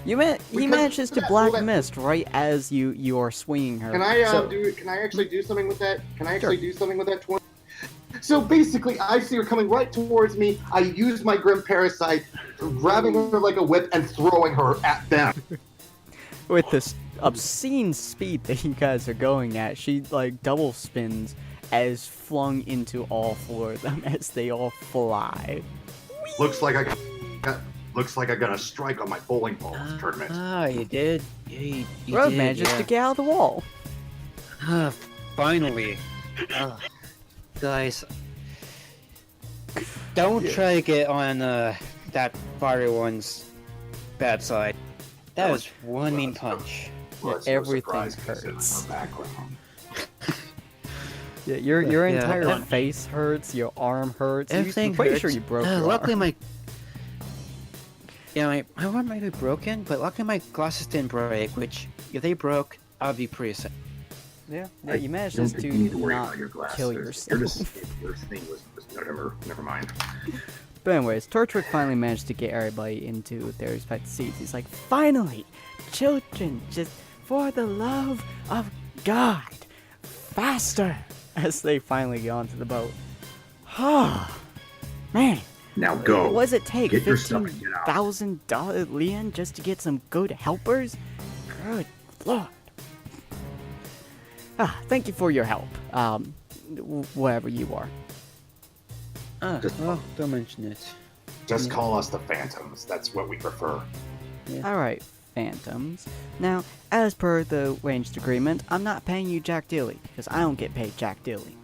Speaker 1: He
Speaker 2: Because
Speaker 1: manages to
Speaker 2: that-
Speaker 1: black
Speaker 2: that-
Speaker 1: mist right as you are swinging her.
Speaker 2: Can I
Speaker 1: So-
Speaker 2: Can I actually do something with that? Can I actually
Speaker 1: Sure.
Speaker 2: do something with that 20? So basically, I see her coming right towards me. I use my Grim Parasite, grabbing her like a whip and throwing her at them.
Speaker 1: with this obscene speed that you guys are going at, she like double spins as flung into all 4 of them as they all fly.
Speaker 2: Looks like I got a strike on my bowling ball this tournament.
Speaker 3: You did. Yeah, you
Speaker 1: Road
Speaker 3: did,
Speaker 1: manages
Speaker 3: yeah.
Speaker 1: to get out of the wall.
Speaker 3: Finally. Guys, don't try to get on that fiery one's bad side. That was one mean punch.
Speaker 1: Yeah,
Speaker 2: Well, it's no
Speaker 1: everything
Speaker 2: surprise considering
Speaker 1: hurts.
Speaker 2: her background.
Speaker 1: Yeah, your
Speaker 3: Yeah,
Speaker 1: entire
Speaker 3: everything-
Speaker 1: face hurts, your arm hurts.
Speaker 3: Everything
Speaker 1: I'm pretty
Speaker 3: hurts.
Speaker 1: sure you broke your
Speaker 3: Luckily,
Speaker 1: arm.
Speaker 3: my arm might be broken, but luckily my glasses didn't break. Which, if they broke, I'd be pretty sad.
Speaker 1: Yeah, you managed
Speaker 2: Don't
Speaker 1: just
Speaker 2: think
Speaker 1: to
Speaker 2: you need to worry
Speaker 1: not
Speaker 2: about your glasses.
Speaker 1: kill
Speaker 2: Your
Speaker 1: yourself.
Speaker 2: thing was never mind.
Speaker 1: But anyways, Torchwick finally managed to get everybody into their respective seats. He's like, finally, children, just for the love of God, faster! As they finally get onto the boat. Ah, man,
Speaker 2: Now go.
Speaker 1: what does it take?
Speaker 2: Get your stuff and get out.
Speaker 1: $15,000 Leon just to get some good helpers? Good lord. Thank you for your help. Wherever you are.
Speaker 3: Well, don't mention it.
Speaker 2: Just call us the Phantoms. That's what we prefer.
Speaker 1: Alright, Phantoms. Now, as per the ranged agreement, I'm not paying you Jack Dilly, because I don't get paid Jack Dilly.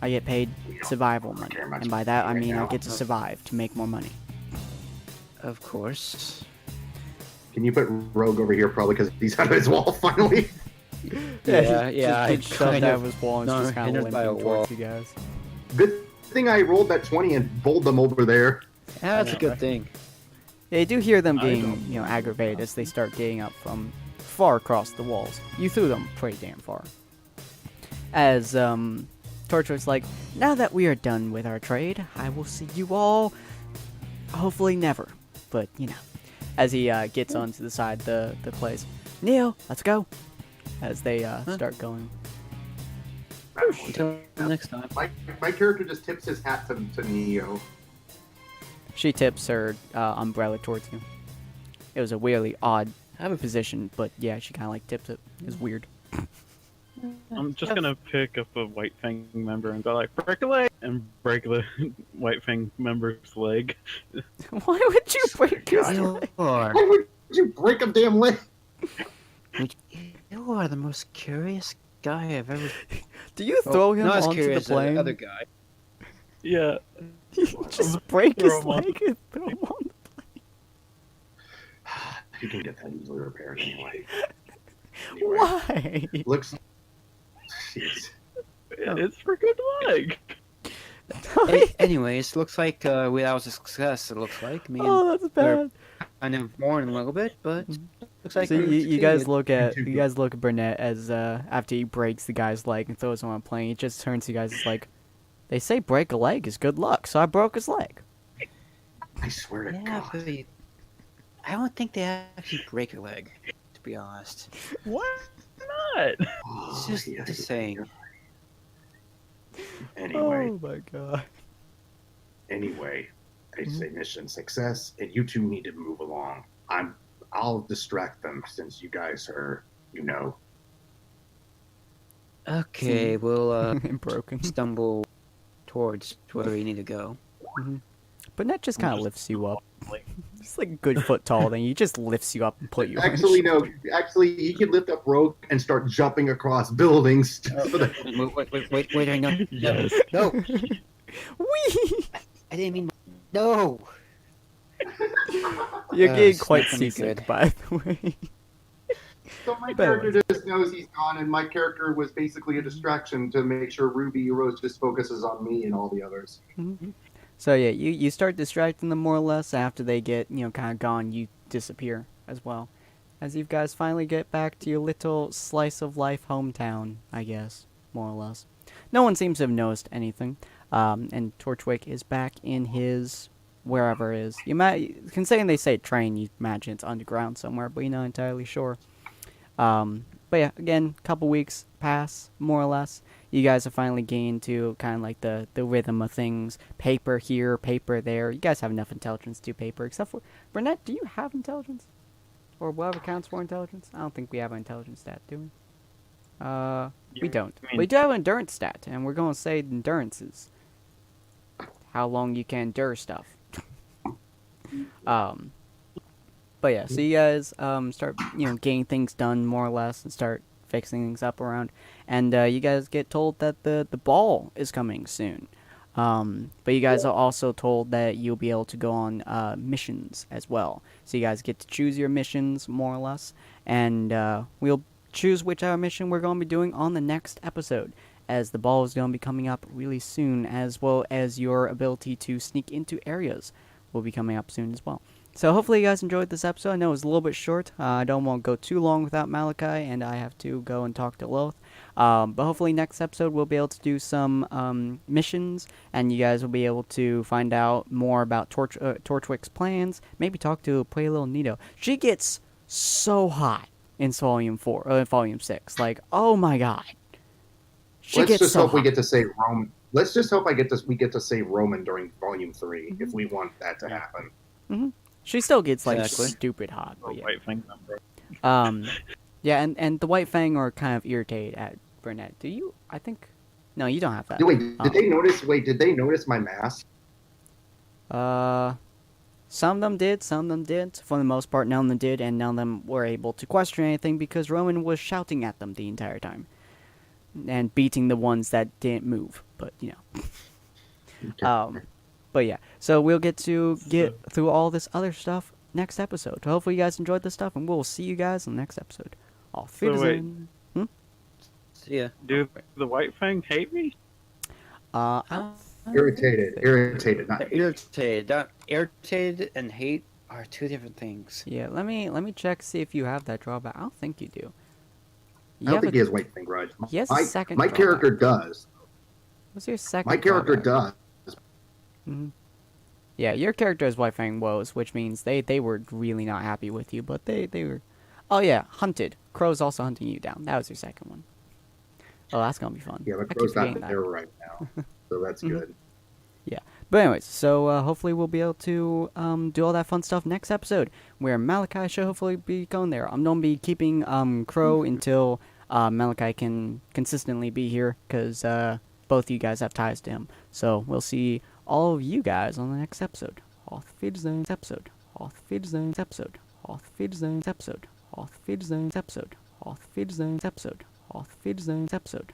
Speaker 1: I get paid survival money,
Speaker 2: care much
Speaker 1: and by that I
Speaker 2: right
Speaker 1: mean I
Speaker 2: now.
Speaker 1: get to survive to make more money.
Speaker 3: Of course.
Speaker 2: Can you put Rogue over here, probably because he's out of his wall finally?
Speaker 3: Yeah,
Speaker 1: Just shoved
Speaker 3: kind
Speaker 1: out
Speaker 3: of
Speaker 1: of his wall and
Speaker 3: not
Speaker 1: just kind of
Speaker 3: hindered by a
Speaker 1: limping towards
Speaker 3: wall.
Speaker 1: you guys.
Speaker 2: Good thing I rolled that 20 and bowled them over there.
Speaker 3: Yeah, that's a
Speaker 1: know,
Speaker 3: good
Speaker 1: right?
Speaker 3: thing.
Speaker 1: Yeah, you do hear them
Speaker 4: I
Speaker 1: being,
Speaker 4: don't-
Speaker 1: aggravated as they start getting up from far across the walls. You threw them pretty damn far. As, Torchwick's like, now that we are done with our trade, I will see you all, hopefully never, but, as he, gets onto the side of the place. Neil, let's go! As they, start going.
Speaker 3: Until next time.
Speaker 2: My character just tips his hat to Neo.
Speaker 1: She tips her, umbrella towards you. It was a really odd position, but yeah, she kind of, like, tips it. It was weird.
Speaker 4: I'm just gonna pick up a White Fang member and go like, break a leg! And break the White Fang member's leg.
Speaker 1: Why would you break his
Speaker 2: God.
Speaker 1: leg?
Speaker 2: Why would you break a damn leg?
Speaker 3: You are the most curious guy I've ever.
Speaker 1: Do you throw him
Speaker 3: not as
Speaker 1: onto the
Speaker 3: curious as
Speaker 1: plane?
Speaker 3: other guy.
Speaker 4: Yeah.
Speaker 1: You just break his
Speaker 4: Throw him on
Speaker 1: leg and throw him on.
Speaker 2: You can get that easily repaired anyway.
Speaker 1: Why?
Speaker 2: Looks. Jeez.
Speaker 4: It's for good leg.
Speaker 3: Anyways, looks like that was a success. It looks like me and
Speaker 1: Oh, that's bad.
Speaker 3: kind of mourn a little bit, but Looks like
Speaker 1: So you guys
Speaker 3: succeeded.
Speaker 1: look at Burnett as after he breaks the guy's leg and throws him on a plane. He just turns to you guys and is like, "They say break a leg is good luck, so I broke his leg."
Speaker 2: I swear to
Speaker 3: Yeah,
Speaker 2: God.
Speaker 3: but I don't think they actually break your leg, to be honest.
Speaker 4: Why not?
Speaker 3: It's just
Speaker 2: yeah,
Speaker 3: the saying.
Speaker 2: Anyway,
Speaker 1: Oh my god.
Speaker 2: anyway, I
Speaker 1: Mhm.
Speaker 2: say mission success, and you two need to move along. I'll distract them since you guys are,
Speaker 3: Okay, we'll
Speaker 1: Broken.
Speaker 3: stumble towards where we need to go.
Speaker 1: Burnett just
Speaker 4: I'm
Speaker 1: kind of
Speaker 4: just-
Speaker 1: lifts you up. He's like a good foot tall, then he just lifts you up and put you.
Speaker 2: Actually,
Speaker 1: on his
Speaker 2: no. Actually, he could lift up rope and start jumping across buildings. So that,
Speaker 3: Wait, I know.
Speaker 4: Yes.
Speaker 3: No,
Speaker 1: Whee!
Speaker 3: I didn't mean. No!
Speaker 1: You're getting
Speaker 3: it's
Speaker 1: quite
Speaker 3: not gonna be
Speaker 1: seasick,
Speaker 3: good.
Speaker 1: by the way.
Speaker 2: so my
Speaker 1: But
Speaker 2: character just knows he's gone, and my character was basically a distraction to make sure Ruby Rose just focuses on me and all the others.
Speaker 1: So yeah, you start distracting them more or less after they get kind of gone. You disappear as well, as you guys finally get back to your little slice of life hometown, I guess, more or less. No one seems to have noticed anything, and Torchwick is back in his wherever it is. Considering they say train, you imagine it's underground somewhere, but you're not entirely sure. But yeah, again, couple weeks pass, more or less. You guys have finally gained to kind of like the rhythm of things. Paper here, paper there. You guys have enough intelligence to do paper, except for Burnett. Do you have intelligence, or whatever counts for intelligence? I don't think we have an intelligence stat, do we? We don't.
Speaker 4: I mean-
Speaker 1: We do have an endurance stat, and we're gonna say endurance is how long you can endure stuff. But yeah, so you guys start getting things done more or less and start fixing things up around, and you guys get told that the ball is coming soon. But you guys are also told that you'll be able to go on missions as well. So you guys get to choose your missions more or less, and we'll choose whichever mission we're going to be doing on the next episode, as the ball is going to be coming up really soon, as well as your ability to sneak into areas will be coming up soon as well. So hopefully you guys enjoyed this episode. I know it was a little bit short. I don't want to go too long without Malachi, and I have to go and talk to Loth. But hopefully next episode we'll be able to do some missions, and you guys will be able to find out more about Torchwick's plans. Maybe talk to Play Little Nito. She gets so hot in Volume 6. Like, oh my god. She
Speaker 2: Let's
Speaker 1: gets
Speaker 2: just
Speaker 1: so
Speaker 2: hope we
Speaker 1: hot.
Speaker 2: get to say Roman. Let's just hope we get to say Roman during Volume 3 if we want that to happen.
Speaker 1: She still gets like
Speaker 3: Exactly.
Speaker 1: stupid hot.
Speaker 4: Oh,
Speaker 1: But yeah.
Speaker 4: white thing number.
Speaker 1: Yeah, and the White Fang are kind of irritated at Burnett. Do you? I think. No, you don't have that.
Speaker 2: Wait, did they notice? Wait, did they notice my mask?
Speaker 1: Some of them did, some of them didn't. For the most part, none of them did, and none of them were able to question anything because Roman was shouting at them the entire time. And beating the ones that didn't move. But,
Speaker 2: Okay.
Speaker 1: But yeah, so we'll get through all this other stuff next episode. Hopefully you guys enjoyed this stuff, and we'll see you guys in the next episode. Auf
Speaker 4: So wait.
Speaker 1: Wiedersehen.
Speaker 3: See ya.
Speaker 4: Do the white fang hate me?
Speaker 1: I
Speaker 2: Irritated, not
Speaker 3: They're irritated. Irritated and hate are two different things.
Speaker 1: Yeah, let me check, see if you have that drawback. I don't think you do. You
Speaker 2: I don't
Speaker 1: have
Speaker 2: think he has white thing grudge.
Speaker 1: He has a second
Speaker 2: my
Speaker 1: drawback.
Speaker 2: character does.
Speaker 1: What's your second?
Speaker 2: My character
Speaker 1: drawback?
Speaker 2: does.
Speaker 1: Yeah, your character has White Fang woes, which means they were really not happy with you, but they were. Oh yeah, hunted. Crow's also hunting you down. That was your second one. Oh, that's gonna be fun.
Speaker 2: Yeah,
Speaker 1: I
Speaker 2: but
Speaker 1: keep
Speaker 2: Crow's
Speaker 1: forgetting
Speaker 2: not
Speaker 1: that.
Speaker 2: there right now, so that's good.
Speaker 1: But anyways, so hopefully we'll be able to do all that fun stuff next episode, where Malachi should hopefully be going there. I'm gonna be keeping Crow until Malachi can consistently be here, because both you guys have ties to him. So we'll see all of you guys on the next episode. Auf Wiedersehen episode. Auf Wiedersehen episode. Auf Wiedersehen episode. Auf Wiedersehen episode. Auf Wiedersehen episode. Auf Wiedersehen episode.